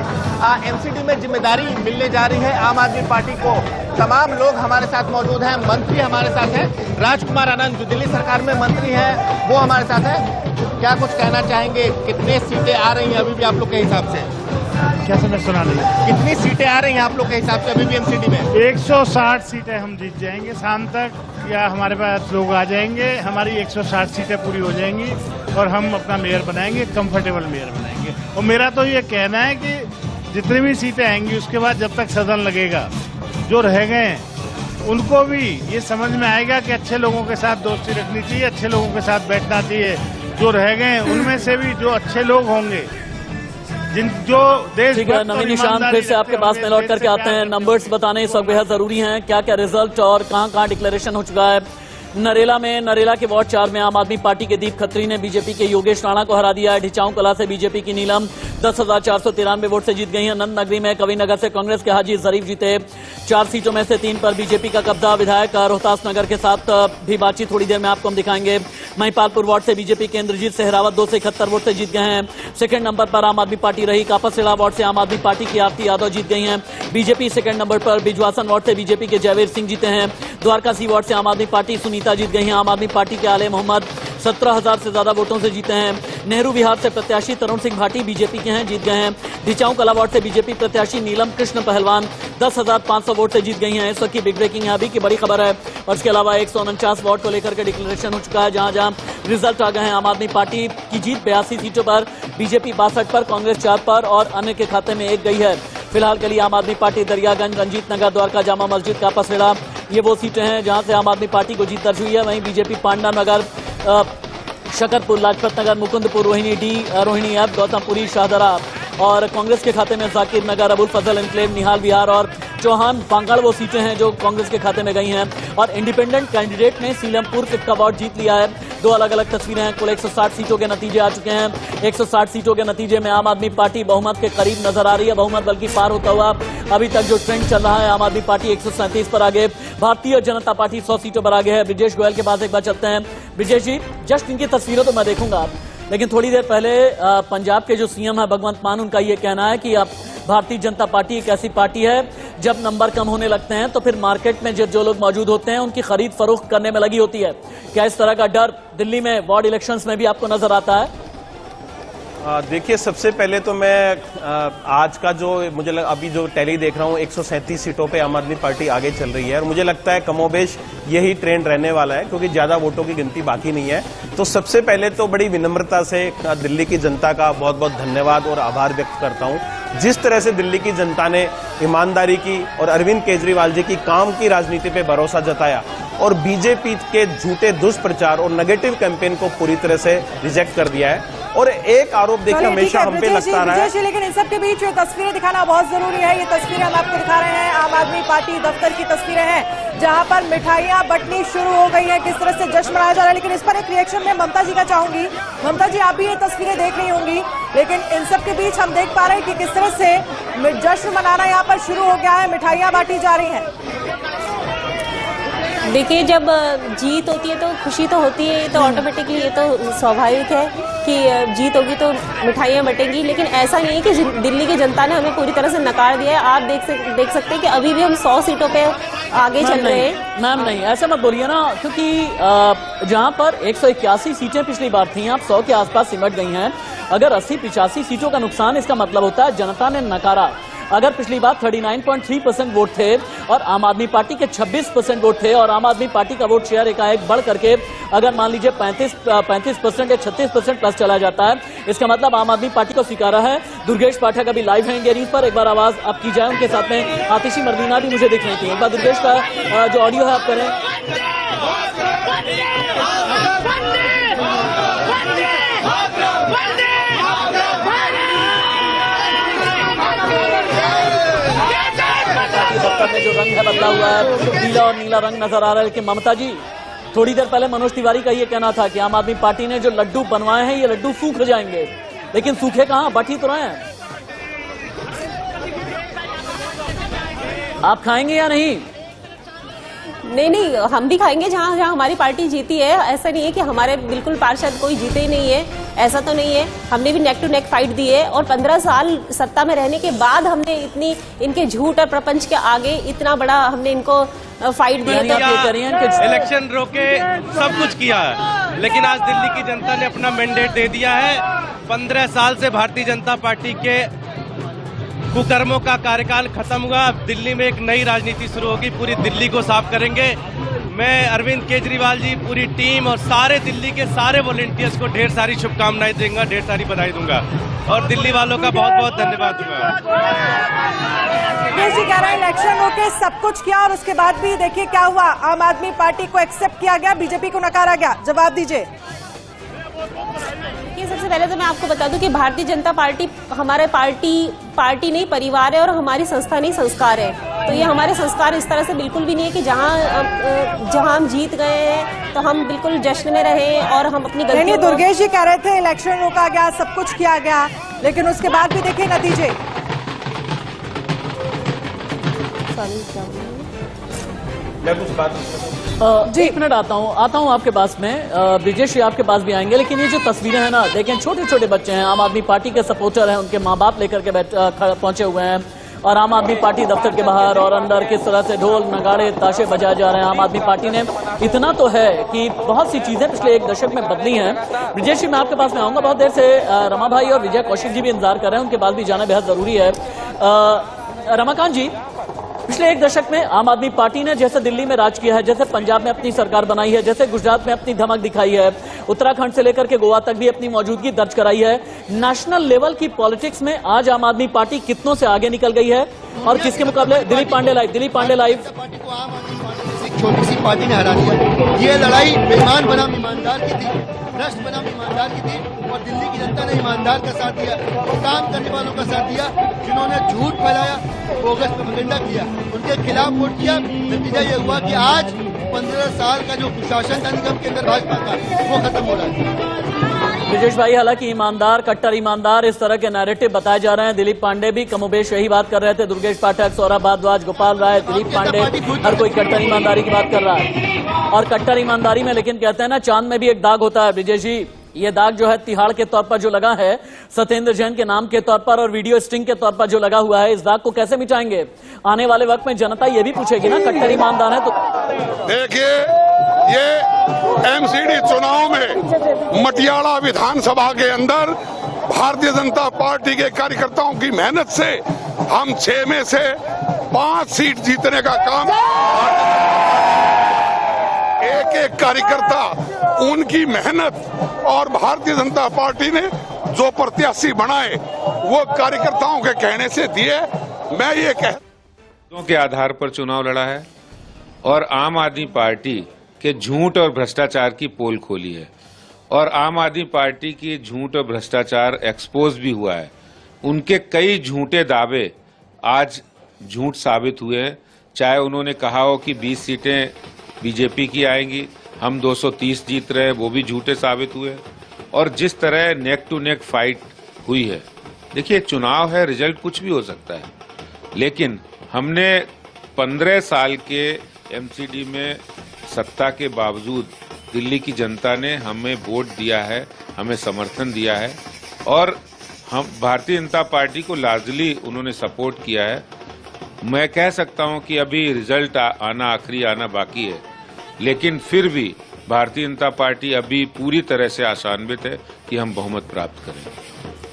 एमसीडी में जिम्मेदारी मिलने जा रही है आम आदमी पार्टी को। तमाम लोग हमारे साथ मौजूद हैं, मंत्री हमारे साथ हैं, राजकुमार आनंद जो दिल्ली सरकार में मंत्री हैं वो हमारे साथ हैं। क्या कुछ कहना चाहेंगे, कितने सीटें आ रही हैं अभी भी आप लोग के हिसाब से? क्या समझ सुना नहीं, कितनी सीटें आ रही हैं आप लोग के हिसाब से अभी भी एमसीडी में? 160 सीटें हम जीत जाएंगे शाम तक, या हमारे पास लोग आ जाएंगे, हमारी 160 सीटें पूरी हो जाएंगी और हम अपना मेयर बनाएंगे, कंफर्टेबल मेयर बनाएंगे। और मेरा तो ये कहना है कि जितनी भी सीटें आएंगी उसके बाद जब तक सदन लगेगा, जो रह गए हैं उनको भी ये समझ में आएगा कि अच्छे लोगों के साथ दोस्ती रखनी चाहिए, अच्छे लोगों के साथ बैठना चाहिए। जो रह गए हैं उनमें से भी जो अच्छे लोग होंगे, जो देश। ठीक है नवीन निशान, फिर से आपके पास में लौट करके आते हैं। नंबर्स बताने इस वक्त बेहद जरूरी हैं, क्या क्या रिजल्ट और कहां डिक्लेरेशन हो चुका है। नरेला के वार्ड 4 में आम आदमी पार्टी के दीप खत्री ने बीजेपी के योगेश राणा को हरा दिया है। ढिचाऊ कला से बीजेपी की नीलम 10,493 वोट से जीत गई है। नंद नगरी में कविनगर से कांग्रेस के हाजी जरीफ जीते। 4 सीटों में से 3 पर बीजेपी का कब्जा। विधायक रोहतास नगर के साथ भी बातचीत थोड़ी देर में आपको हम दिखाएंगे। महिपालपुर वार्ड से बीजेपी के इंद्रजीत सहरावत 271 वोट से जीत गए हैं। सेकंड नंबर पर आम आदमी पार्टी रही। कापासेड़ा वार्ड से आम आदमी पार्टी की आरती यादव जीत गई हैं। बीजेपी सेकंड नंबर पर। बिजवासन वार्ड से बीजेपी के जयवीर सिंह जीते हैं। द्वारका सी वार्ड से आम आदमी पार्टी सुनीता जीत गई हैं। आम आदमी पार्टी के आले मोहम्मद 17,000 से ज्यादा वोटों से जीते हैं। नेहरू विहार से प्रत्याशी तरुण सिंह भाटी बीजेपी के हैं, जीत गए हैं। ढिचाऊ कला वार्ड से बीजेपी प्रत्याशी नीलम कृष्ण पहलवान 10,500 वोट से जीत गई हैं। इस वक्त की बिग ब्रेकिंग यहाँ भी की बड़ी खबर है। और इसके अलावा 149 वोट को लेकर के डिक्लेरेशन हो चुका है, जहां जहां रिजल्ट आ गए हैं। आम आदमी पार्टी की जीत 82 सीटों पर, बीजेपी 62 पर, कांग्रेस 4 पर और अन्य के खाते में 1 गई है। फिलहाल के लिए आम आदमी पार्टी दरियागंज, रंजीत नगर, द्वारका जामा मस्जिद, कापासेड़ा ये वो सीटें हैं जहां से आम आदमी पार्टी को जीत दर्ज हुई है। वहीं बीजेपी पांडा नगर, शकरपुर, लाजपत नगर, मुकुंदपुर, रोहिणी डी, रोहिणी एफ, गौतमपुरी, शाहदरा और कांग्रेस के खाते में जाकिर नगर, अबुल फजल एनक्लेव, निहाल विहार और चौहान बांगड़ वो सीटें हैं जो कांग्रेस के खाते में गई हैं। और इंडिपेंडेंट कैंडिडेट ने सीलमपुर का वार्ड जीत लिया है। 2 अलग अलग तस्वीरें हैं। कुल 160 सीटों के नतीजे आ चुके हैं। 160 सीटों के नतीजे में आम आदमी पार्टी बहुमत के करीब नजर आ रही है, बहुमत बल्कि पार होता हुआ अभी तक जो ट्रेंड चल रहा है। आम आदमी पार्टी 137 पर आगे, भारतीय जनता पार्टी 100 सीटों पर आगे है। ब्रिजेश गोयल के पास एक बार चलते हैं। ब्रिजेश जी, जस्ट इनकी तस्वीरों तो मैं देखूंगा, लेकिन थोड़ी देर पहले पंजाब के जो सीएम है भगवंत मान, उनका ये कहना है कि अब भारतीय जनता पार्टी एक ऐसी पार्टी है जब नंबर कम होने लगते हैं तो फिर मार्केट में जो लोग मौजूद होते हैं उनकी खरीद फरोख्त करने में लगी होती है। क्या इस तरह का डर दिल्ली में वार्ड इलेक्शंस में भी आपको नजर आता है? देखिए, सबसे पहले तो मैं आज का जो अभी जो टैली देख रहा हूँ 137 सीटों पे आम आदमी पार्टी आगे चल रही है और मुझे लगता है कमोबेश यही ट्रेंड रहने वाला है क्योंकि ज्यादा वोटों की गिनती बाकी नहीं है। तो सबसे पहले तो बड़ी विनम्रता से दिल्ली की जनता का बहुत बहुत धन्यवाद और आभार व्यक्त करता हूँ। जिस तरह से दिल्ली की जनता ने ईमानदारी की और अरविंद केजरीवाल जी की काम की राजनीति पे भरोसा जताया और बीजेपी के झूठे दुष्प्रचार और नेगेटिव कैंपेन को पूरी तरह से रिजेक्ट कर दिया है। और एक आरोप देखिए हमेशा हम पे लगता रहा है, लेकिन इन सब के बीच ये तस्वीरें दिखाना बहुत जरूरी है। ये तस्वीरें हम आपको दिखा रहे हैं, आम आदमी पार्टी दफ्तर की तस्वीरें हैं जहां पर मिठाइयां बंटनी शुरू हो गई है, किस तरह से जश्न मनाया जा रहा है। लेकिन इस पर एक रिएक्शन मैं ममता जी का चाहूंगी। ममता जी, आप भी ये तस्वीरें देख रही होंगी, लेकिन इन सब के बीच हम देख पा रहे हैं कि किस तरह से जश्न मनाना यहाँ पर शुरू हो गया है, मिठाइयां बांटी जा रही हैं। देखिए, जब जीत होती है तो खुशी तो होती है, ये तो ऑटोमेटिकली ये तो स्वाभाविक है कि जीत होगी तो मिठाइयाँ बटेंगी। लेकिन ऐसा नहीं है कि दिल्ली की जनता ने हमें पूरी तरह से नकार दिया है। आप देख सकते हैं कि अभी भी हम 100 सीटों पे आगे चल रहे हैं। मैम नहीं, ऐसा मत बोलिए ना, क्योंकि जहां पर 181 सीटें पिछली बार थी, आप 100 के आसपास सिमट गई हैं। अगर 80-85 सीटों का नुकसान, इसका मतलब होता है जनता ने नकारा। अगर पिछली बार 39.3% वोट थे और आम आदमी पार्टी के 26% वोट थे और आम आदमी पार्टी का वोट शेयर एकाएक बढ़ करके अगर मान लीजिए 35% या 36% प्लस चला जाता है, इसका मतलब आम आदमी पार्टी को स्वीकारा है। दुर्गेश पाठक अभी लाइव हैं इंडिया न्यूज पर, एक बार आवाज अब की जाए उनके साथ में। आतिशी मर्दीना भी मुझे दिख रही थी, एक बार दुर्गेश का जो ऑडियो है आप करें। दफ्तर में जो रंग है बदला हुआ है, पीला और नीला रंग नजर आ रहा है। लेकिन ममता जी, थोड़ी देर पहले मनोज तिवारी का ये कहना था कि आम आदमी पार्टी ने जो लड्डू बनवाए हैं ये लड्डू सूख जाएंगे, लेकिन सूखे कहां, बट ही तो रहे हैं। आप खाएंगे या नहीं? नहीं, हम भी खाएंगे जहां जहां हमारी पार्टी जीती है। ऐसा नहीं है कि हमारे बिल्कुल पार्षद कोई जीते ही नहीं है, ऐसा तो नहीं है। हमने भी नेक टू नेक फाइट दी है और 15 साल सत्ता में रहने के बाद हमने इतनी इनके झूठ और प्रपंच के आगे इतना बड़ा हमने इनको फाइट दिया। इलेक्शन रोके, सब कुछ किया है, लेकिन आज दिल्ली की जनता ने अपना मैंडेट दे दिया है। 15 साल से भारतीय जनता पार्टी के कुकर्मों का कार्यकाल खत्म हुआ। अब दिल्ली में एक नई राजनीति शुरू होगी, पूरी दिल्ली को साफ करेंगे। मैं अरविंद केजरीवाल जी, पूरी टीम और सारे दिल्ली के सारे वॉलंटियर्स को ढेर सारी शुभकामनाएं दूंगा, ढेर सारी बधाई दूंगा और दिल्ली वालों का बहुत बहुत धन्यवाद दूंगा। जी कह रहे हैं इलेक्शन होके सब कुछ किया और उसके बाद भी देखिए क्या हुआ, आम आदमी पार्टी को एक्सेप्ट किया गया, बीजेपी को नकारा गया। जवाब दीजिए। सबसे पहले तो मैं आपको बता दूं कि भारतीय जनता पार्टी हमारे पार्टी नहीं परिवार है और हमारी संस्था नहीं संस्कार है। तो ये हमारे संस्कार इस तरह से बिल्कुल भी नहीं है कि जहां हम जीत गए हैं तो हम बिल्कुल जश्न में रहे और हम अपनी गलतियों। नहीं, दुर्गेश जी कह रहे थे इलेक्शन रोका गया, सब कुछ किया गया, लेकिन उसके बाद भी देखिए नतीजे। मैं कुछ बात जी, एक मिनट आता हूँ आपके पास में। ब्रिजेश जी आपके पास भी आएंगे, लेकिन ये जो तस्वीरें हैं ना, देखें छोटे छोटे बच्चे हैं, आम आदमी पार्टी के सपोर्टर हैं, उनके माँ बाप लेकर के पहुंचे हुए हैं और आम आदमी पार्टी दफ्तर के बाहर और अंदर किस तरह से ढोल नगाड़े ताशे बजाए जा रहे हैं। आम आदमी पार्टी ने इतना तो है कि बहुत सी चीजें पिछले एक दशक में बदली हैं। ब्रिजेश जी मैं आपके पास में आऊंगा, बहुत देर से रमा भाई और विजय कौशिक जी भी इंतजार कर रहे हैं, उनके पास भी जाना बेहद जरूरी है। रमाकांत जी, पिछले एक दशक में आम आदमी पार्टी ने जैसे दिल्ली में राज किया है, जैसे पंजाब में अपनी सरकार बनाई है, जैसे गुजरात में अपनी धमक दिखाई है, उत्तराखंड से लेकर के गोवा तक भी अपनी मौजूदगी दर्ज कराई है, नेशनल लेवल की पॉलिटिक्स में आज आम आदमी पार्टी कितनों से आगे निकल गई है और किसके मुकाबले? दिलीप पांडे लाइव छोटी सी पार्टी ने हरा दिया। ये लड़ाई बेईमान बनाम ईमानदार की थी, भ्रष्ट बनाम ईमानदार की थी और दिल्ली की जनता ने ईमानदार का साथ दिया, काम करने वालों का साथ दिया। जिन्होंने झूठ फैलाया, बोगस प्रोपेगेंडा किया, उनके खिलाफ वोट किया। नतीजा ये हुआ कि आज 15 साल का जो कुशासन था निगम के अंदर भाजपा का, वो खत्म हो रहा है। ब्रिजेश भाई, हालांकि ईमानदार, कट्टर ईमानदार, इस तरह के नैरेटिव बताए जा रहे हैं। दिलीप पांडे भी कमोबेश यही बात कर रहे थे, दुर्गेश पाठक, सौरभ भारद्वाज, गोपाल राय, दिलीप पांडे, हर कोई कट्टर ईमानदारी की बात कर रहा है। और कट्टर ईमानदारी में लेकिन कहते हैं ना, चांद में भी एक दाग होता है। ब्रिजेश जी, ये दाग जो है तिहाड़ के तौर पर जो लगा है, सत्येंद्र जैन के नाम के तौर पर और वीडियो स्टिंग के तौर पर जो लगा हुआ है, इस दाग को कैसे मिटाएंगे? आने वाले वक्त में जनता ये भी पूछेगी ना, कट्टर ईमानदार है तो। देखिए, ये एमसीडी चुनाव में मटियाला विधानसभा के अंदर भारतीय जनता पार्टी के कार्यकर्ताओं की मेहनत से हम 6 में से 5 सीट जीतने का काम, एक एक कार्यकर्ता, उनकी मेहनत और भारतीय जनता पार्टी ने जो प्रत्याशी बनाए वो कार्यकर्ताओं के कहने से दिए। मैं ये के आधार पर चुनाव लड़ा है और आम आदमी पार्टी के झूठ और भ्रष्टाचार की पोल खोली है और आम आदमी पार्टी की झूठ और भ्रष्टाचार एक्सपोज भी हुआ है। उनके कई झूठे दावे आज झूठ साबित हुए हैं, चाहे उन्होंने कहा हो कि 20 सीटें बीजेपी की आएंगी, हम 230 जीत रहे हैं, वो भी झूठे साबित हुए। और जिस तरह नेक टू नेक फाइट हुई है, देखिए चुनाव है, रिजल्ट कुछ भी हो सकता है, लेकिन हमने 15 साल के एमसीडी में सत्ता के बावजूद दिल्ली की जनता ने हमें वोट दिया है, हमें समर्थन दिया है और हम भारतीय जनता पार्टी को लार्जली उन्होंने सपोर्ट किया है। मैं कह सकता हूं कि अभी रिजल्ट आना, आखिरी आना बाकी है, लेकिन फिर भी भारतीय जनता पार्टी अभी पूरी तरह से आशान्वित है कि हम बहुमत प्राप्त करें।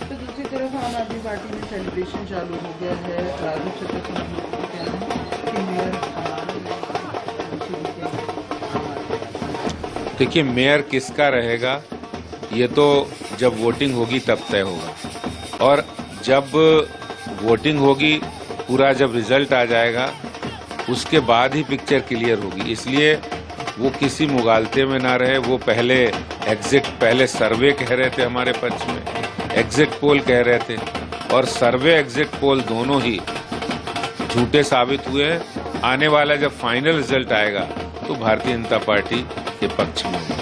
तो दूसरी तरफ आम आदमी पार्टी में सेलिब्रेशन चालू हो गया है। राघव चतुर्वेदी का कहना है कि मेयर देखिए, मेयर किसका रहेगा ये तो जब वोटिंग होगी तब तय होगा और जब वोटिंग होगी, पूरा जब रिजल्ट आ जाएगा उसके बाद ही पिक्चर क्लियर होगी। इसलिए वो किसी मुगालते में ना रहे। वो पहले सर्वे कह रहे थे हमारे पक्ष में, एग्जिट पोल कह रहे थे और सर्वे एग्जिट पोल दोनों ही झूठे साबित हुए हैं। आने वाला जब फाइनल रिजल्ट आएगा तो भारतीय जनता पार्टी के पक्ष में होगा।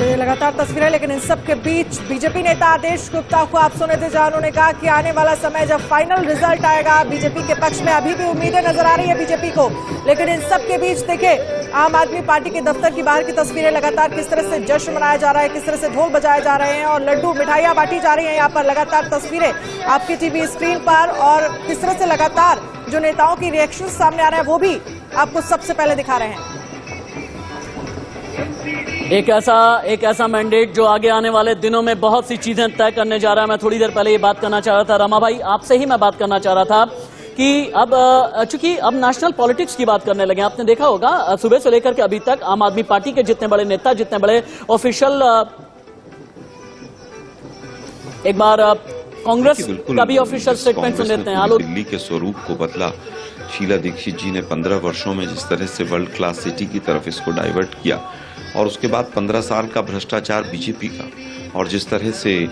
ये लगातार तस्वीरें, लेकिन इन सब के बीच बीजेपी नेता आदेश गुप्ता को आप सुने थे, जहां उन्होंने कहा कि आने वाला समय जब फाइनल रिजल्ट आएगा बीजेपी के पक्ष में अभी भी उम्मीदें नजर आ रही है बीजेपी को। लेकिन इन सब के बीच देखिए, आम आदमी पार्टी के दफ्तर की बाहर की तस्वीरें, लगातार किस तरह से जश्न मनाया जा रहा है, किस तरह से ढोल बजाए जा रहे हैं और लड्डू मिठाइयां बांटी जा रही हैं। यहाँ पर लगातार तस्वीरें आपकी टीवी स्क्रीन पर और किस तरह से लगातार जो नेताओं की रिएक्शन सामने आ रहे हैं वो भी आपको सबसे पहले दिखा रहे हैं। एक ऐसा मैंडेट जो आगे आने वाले दिनों में बहुत सी चीजें तय करने जा रहा है। मैं थोड़ी देर पहले ये बात करना चाह रहा था, रमा भाई आपसे ही मैं बात करना चाह रहा था कि अब चूंकि अब नेशनल पॉलिटिक्स की बात करने लगे, आपने देखा होगा सुबह से लेकर के अभी तक आम आदमी पार्टी के जितने बड़े नेता, जितने बड़े ऑफिशियल, एक बार कांग्रेस का भी ऑफिशियल स्टेटमेंट सुन लेते हैं। दिल्ली के स्वरूप को बदला। शीला दीक्षित जी ने 15 वर्षों में जिस तरह से वर्ल्ड क्लास सिटी की तरफ इसको डाइवर्ट किया और उसके बाद 15 साल का भ्रष्टाचार बीजेपी का, और जिस तरह से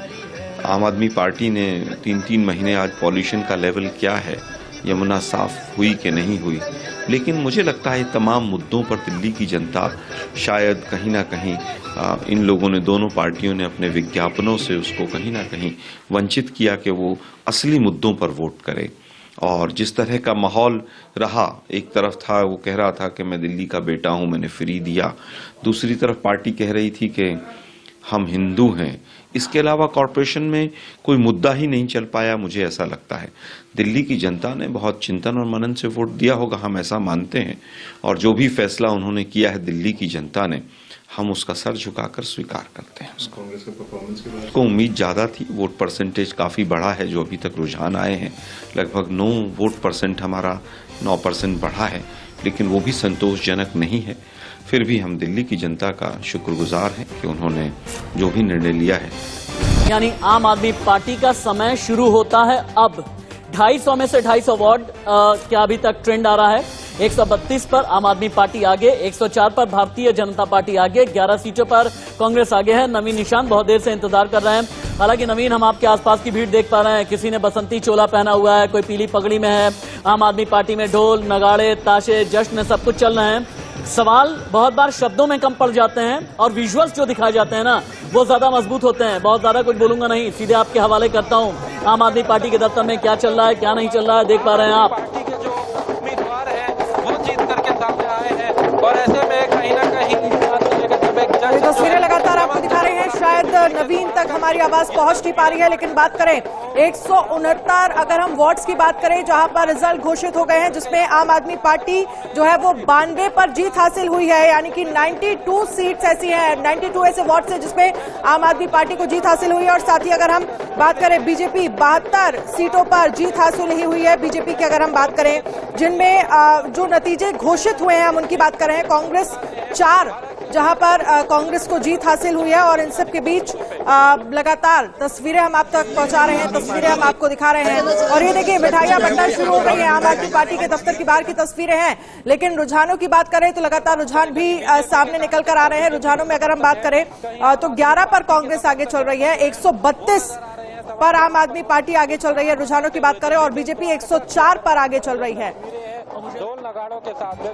आम आदमी पार्टी ने 3-3 महीने आज पॉल्यूशन का लेवल क्या है, यमुना साफ हुई कि नहीं हुई। लेकिन मुझे लगता है तमाम मुद्दों पर दिल्ली की जनता शायद कहीं ना कहीं इन लोगों ने, दोनों पार्टियों ने अपने विज्ञापनों से उसको कहीं ना कहीं वंचित किया कि वो असली मुद्दों पर वोट करे। और जिस तरह का माहौल रहा, एक तरफ था वो कह रहा था कि मैं दिल्ली का बेटा हूं, मैंने फ्री दिया, दूसरी तरफ पार्टी कह रही थी कि हम हिंदू हैं। इसके अलावा कॉरपोरेशन में कोई मुद्दा ही नहीं चल पाया, मुझे ऐसा लगता है। दिल्ली की जनता ने बहुत चिंतन और मनन से वोट दिया होगा, हम ऐसा मानते हैं, और जो भी फैसला उन्होंने किया है दिल्ली की जनता ने, हम उसका सर झुकाकर स्वीकार करते हैं। कांग्रेस के परफॉर्मेंस के बारे को उम्मीद ज़्यादा थी, वोट परसेंटेज काफ़ी बढ़ा है, जो अभी तक रुझान आए हैं लगभग 9 वोट परसेंट, हमारा 9% बढ़ा है, लेकिन वो भी संतोषजनक नहीं है। फिर भी हम दिल्ली की जनता का शुक्रगुजार हैं कि उन्होंने जो भी निर्णय लिया है। यानी आम आदमी पार्टी का समय शुरू होता है अब। 250 में से 250 वार्ड क्या अभी तक ट्रेंड आ रहा है। 132 पर आम आदमी पार्टी आगे, 104 पर भारतीय जनता पार्टी आगे, 11 सीटों पर कांग्रेस आगे है। नवीन निशांत बहुत देर से इंतजार कर रहे हैं। हालांकि नवीन, हम आपके आसपास की भीड़ देख पा रहे हैं, किसी ने बसंती चोला पहना हुआ है, कोई पीली पगड़ी में है। आम आदमी पार्टी में ढोल, नगाड़े, ताशे, जश्न सब कुछ चल रहे हैं। सवाल बहुत बार शब्दों में कम पड़ जाते हैं और विजुअल्स जो दिखाए जाते हैं ना, वो ज्यादा मजबूत होते हैं। बहुत ज्यादा कुछ बोलूंगा नहीं, सीधे आपके हवाले करता हूं। आम आदमी पार्टी के दफ्तर में क्या चल रहा है, क्या नहीं चल रहा है, देख पा रहे हैं आप। पार्टी के जो उम्मीदवार हैं वो जीत करके सामने आए हैं, और ऐसे में कहीं ना कहीं ये तस्वीरें लगातार आपको दिखा रहे हैं। शायद नवीन तक हमारी आवाज पहुंच नहीं पा रही है, लेकिन बात करें 169 अगर हम वार्ड्स की बात करें जहां पर रिजल्ट घोषित हो गए हैं, जिसमें आम आदमी पार्टी जो है वो 92 पर जीत हासिल हुई है। यानी कि 92 सीट्स ऐसी हैं, 92 ऐसे वार्ड्स हैं जिसमें आम आदमी पार्टी को जीत हासिल हुई है। और साथ ही अगर हम बात करें बीजेपी 72 सीटों पर जीत हासिल ही हुई है बीजेपी की। अगर हम बात करें जिनमें जो नतीजे घोषित हुए हैं हम उनकी बात कर रहे हैं। कांग्रेस 4 जहां पर कांग्रेस को जीत हासिल हुई है, और इन सब के बीच लगातार तस्वीरें हम आप तक पहुंचा रहे हैं, तस्वीरें हम आपको दिखा रहे हैं। और ये देखिए मिठाइयां बंटना शुरू हो गई है। आम आदमी पार्टी के दफ्तर की बाहर की तस्वीरें हैं, लेकिन रुझानों की बात करें तो लगातार रुझान भी सामने निकल कर आ रहे हैं। रुझानों में अगर हम बात करें तो 11 पर कांग्रेस आगे चल रही है, 132 पर आम आदमी पार्टी आगे चल रही है रुझानों की बात करें, और बीजेपी 104 पर आगे चल रही है।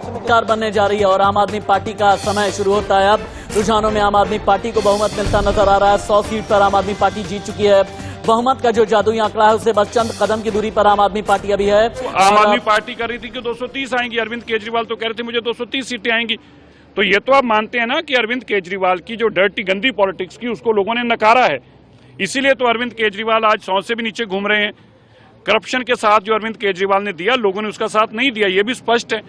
सरकार बनने जा रही है और आम आदमी पार्टी का समय शुरू होता है अब। रुझानों में आम आदमी पार्टी को बहुमत मिलता नजर आ रहा है। 100 सीट पर आम आदमी पार्टी जीत चुकी है। बहुमत का जो जादुई आंकड़ा है उससे बस चंद कदम की दूरी पर आम आदमी पार्टी अभी है। आम आदमी पार्टी कर रही थी कि 230 आएंगी, अरविंद केजरीवाल तो कह रहे थे मुझे 230 सीटें आएंगी। तो ये तो आप मानते हैं ना कि अरविंद केजरीवाल की जो डर्टी गंदी पॉलिटिक्स की उसको लोगों ने नकारा है। इसीलिए तो अरविंद केजरीवाल आज 100 से भी नीचे घूम रहे हैं। करप्शन के साथ जो अरविंद केजरीवाल ने दिया, लोगों ने उसका साथ नहीं दिया, ये भी स्पष्ट है।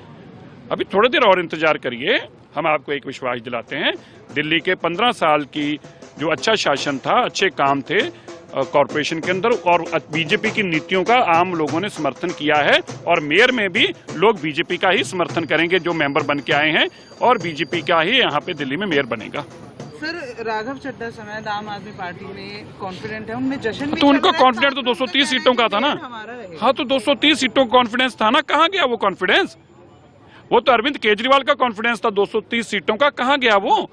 अभी थोड़ी देर और इंतजार करिए, हम आपको एक विश्वास दिलाते हैं। दिल्ली के 15 साल की जो अच्छा शासन था, अच्छे काम थे कॉरपोरेशन के अंदर, और बीजेपी की नीतियों का आम लोगों ने समर्थन किया है। और मेयर में भी लोग बीजेपी का ही समर्थन करेंगे जो मेंबर बन के आए हैं, और बीजेपी का ही यहाँ पे दिल्ली में मेयर बनेगा। सर राघव चड्ढा समेत आम आदमी पार्टी में कॉन्फिडेंट है, उनमें जश्न भी तो उनका कॉन्फिडेंस तो 230 सीटों का था ना। हाँ, तो 230 सीटों का कॉन्फिडेंस था ना, कहाँ गया वो कॉन्फिडेंस? वो तो अरविंद केजरीवाल का कॉन्फिडेंस था 230 सीटों का, कहाँ गया वो?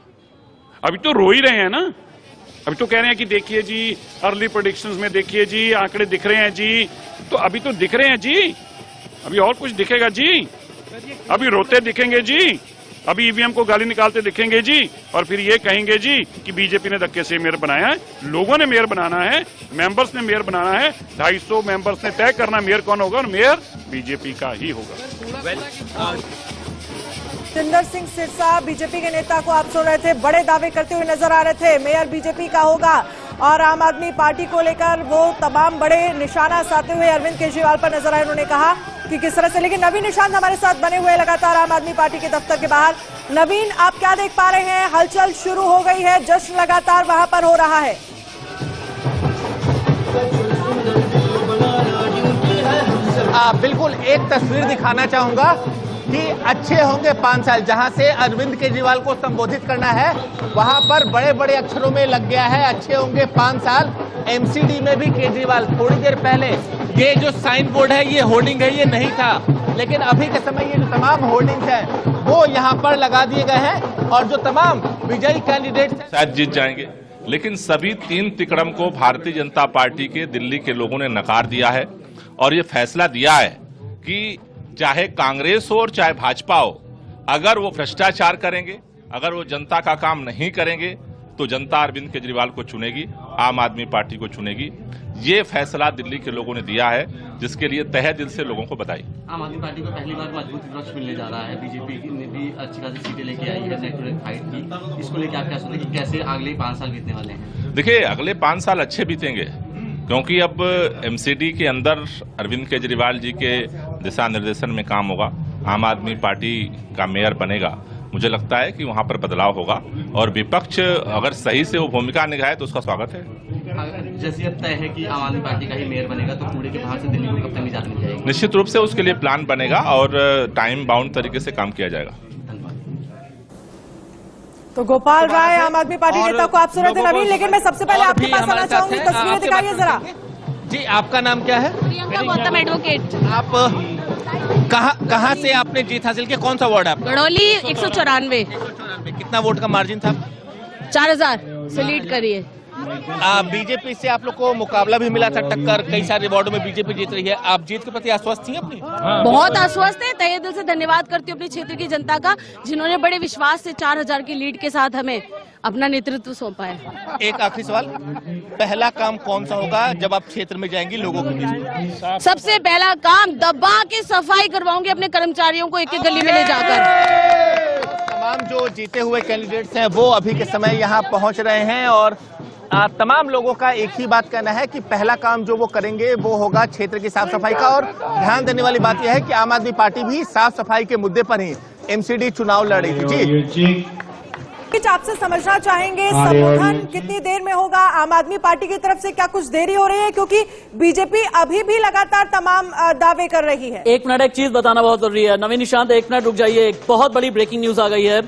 अभी तो रो ही रहे हैं ना। अभी तो कह रहे हैं कि देखिए जी अर्ली प्रेडिक्शंस में देखिए जी आंकड़े दिख रहे हैं जी, तो अभी तो दिख रहे हैं जी, अभी और कुछ दिखेगा जी, अभी रोते दिखेंगे जी, अभी ईवीएम को गाली निकालते दिखेंगे जी, और फिर ये कहेंगे जी कि बीजेपी ने धक्के से मेयर बनाया है। लोगों ने मेयर बनाना है, मेंबर्स ने मेयर बनाना है, 250 मेंबर्स ने तय करना मेयर कौन होगा, और मेयर बीजेपी का ही होगा। जितेंद्र सिंह सिरसा बीजेपी के नेता को आप सुन रहे थे, बड़े दावे करते हुए नजर आ रहे थे, मेयर बीजेपी का होगा, और आम आदमी पार्टी को लेकर वो तमाम बड़े निशाना साधते हुए अरविंद केजरीवाल पर नजर आए। उन्होंने कहा कि किस तरह से, लेकिन नवीन निशांत हमारे साथ बने हुए लगातार आम आदमी पार्टी के दफ्तर के बाहर। नवीन, आप क्या देख पा रहे हैं? हलचल शुरू हो गई है, जश्न लगातार वहां पर हो रहा है। बिल्कुल एक तस्वीर दिखाना चाहूंगा कि अच्छे होंगे 5 साल, जहां से अरविंद केजरीवाल को संबोधित करना है वहां पर बड़े बड़े अक्षरों में लग गया है अच्छे होंगे 5 साल। एमसीडी में भी केजरीवाल, थोड़ी देर पहले ये जो साइन बोर्ड है, ये होर्डिंग है, ये नहीं था, लेकिन अभी के समय ये जो तमाम होर्डिंग्स हैं वो यहाँ पर लगा दिए गए हैं, और जो तमाम विजयी कैंडिडेट शायद जीत जाएंगे, लेकिन सभी 3 तिकड़म को भारतीय जनता पार्टी के दिल्ली के लोगों ने नकार दिया है, और ये फैसला दिया है कि चाहे कांग्रेस हो और चाहे भाजपा हो, अगर वो भ्रष्टाचार करेंगे, अगर वो जनता का काम नहीं करेंगे, तो जनता अरविंद केजरीवाल को चुनेगी, आम आदमी पार्टी को चुनेगी। ये फैसला दिल्ली के लोगों ने दिया है, जिसके लिए तहे दिल से लोगों को बधाई। आम आदमी पार्टी को पहली बार मजबूत विपक्ष मिलने जा रहा है, बीजेपी ने भी अच्छी खासी सीटें लेके आई है, नेशनल फाइट की, इसको लेकर आप क्या सोचते हैं कि कैसे अगले 5 साल बीतने वाले हैं? देखिए, अगले 5 साल अच्छे बीतेंगे, क्योंकि अब एमसीडी के अंदर अरविंद केजरीवाल जी के दिशा निर्देशन में काम होगा, आम आदमी पार्टी का मेयर बनेगा। मुझे लगता है कि वहां पर बदलाव होगा और विपक्ष अगर सही से वो भूमिका निभाए तो उसका स्वागत है। जैसे अब तय है कि आम आदमी पार्टी का ही मेयर बनेगा, तो कूड़े के बाहर से दिल्ली को कब तक निजात मिल जाएगी? निश्चित रूप से उसके लिए प्लान बनेगा और टाइम बाउंड तरीके से काम किया जाएगा। तो गोपाल राय आम आदमी पार्टी नेता को आप सुन रहे थे नवीन, लेकिन मैं सबसे पहले आपके पास आना चाहूंगी, तस्वीरें दिखाइए जरा। जी, आपका नाम क्या है? प्रियंका गौतम, एडवोकेट। आप कहाँ से आपने जीत हासिल की? कौन सा वार्ड है आपका? गड़ौली 194। कितना वोट का मार्जिन था? 4000 से लीड करिए। बीजेपी से आप लोग को मुकाबला भी मिला था, टक्कर, कई सारे वार्डों में बीजेपी जीत रही है, आप जीत के प्रति आश्वस्त थी अपनी? बहुत आश्वस्त है, तहे दिल से धन्यवाद करती हूँ अपने क्षेत्र की जनता का, जिन्होंने बड़े विश्वास से 4000 की लीड के साथ हमें अपना नेतृत्व सौंपा है। एक आखिरी सवाल, पहला काम कौन सा होगा जब आप क्षेत्र में जाएंगी लोगों के बीच? सबसे पहला काम दबा के सफाई करवाऊंगी अपने कर्मचारियों को एक एक गली में ले जाकर। तमाम जो जीते हुए कैंडिडेट्स हैं वो अभी के समय यहाँ पहुँच रहे हैं और तमाम लोगों का एक ही बात कहना है कि पहला काम जो वो करेंगे वो होगा क्षेत्र की साफ सफाई का। और ध्यान देने वाली बात यह है कि आम आदमी पार्टी भी साफ सफाई के मुद्दे पर ही एमसीडी चुनाव लड़ रही थी। जी, आपसे समझना चाहेंगे संबोधन कितनी देर में होगा? आम आदमी पार्टी की तरफ से क्या कुछ देरी हो रही है, क्योंकि बीजेपी अभी भी लगातार तमाम दावे कर रही है? एक मिनट, एक चीज बताना बहुत जरूरी है। नवीन निशांत, एक मिनट रुक जाइए, एक बहुत बड़ी ब्रेकिंग न्यूज आ गई है।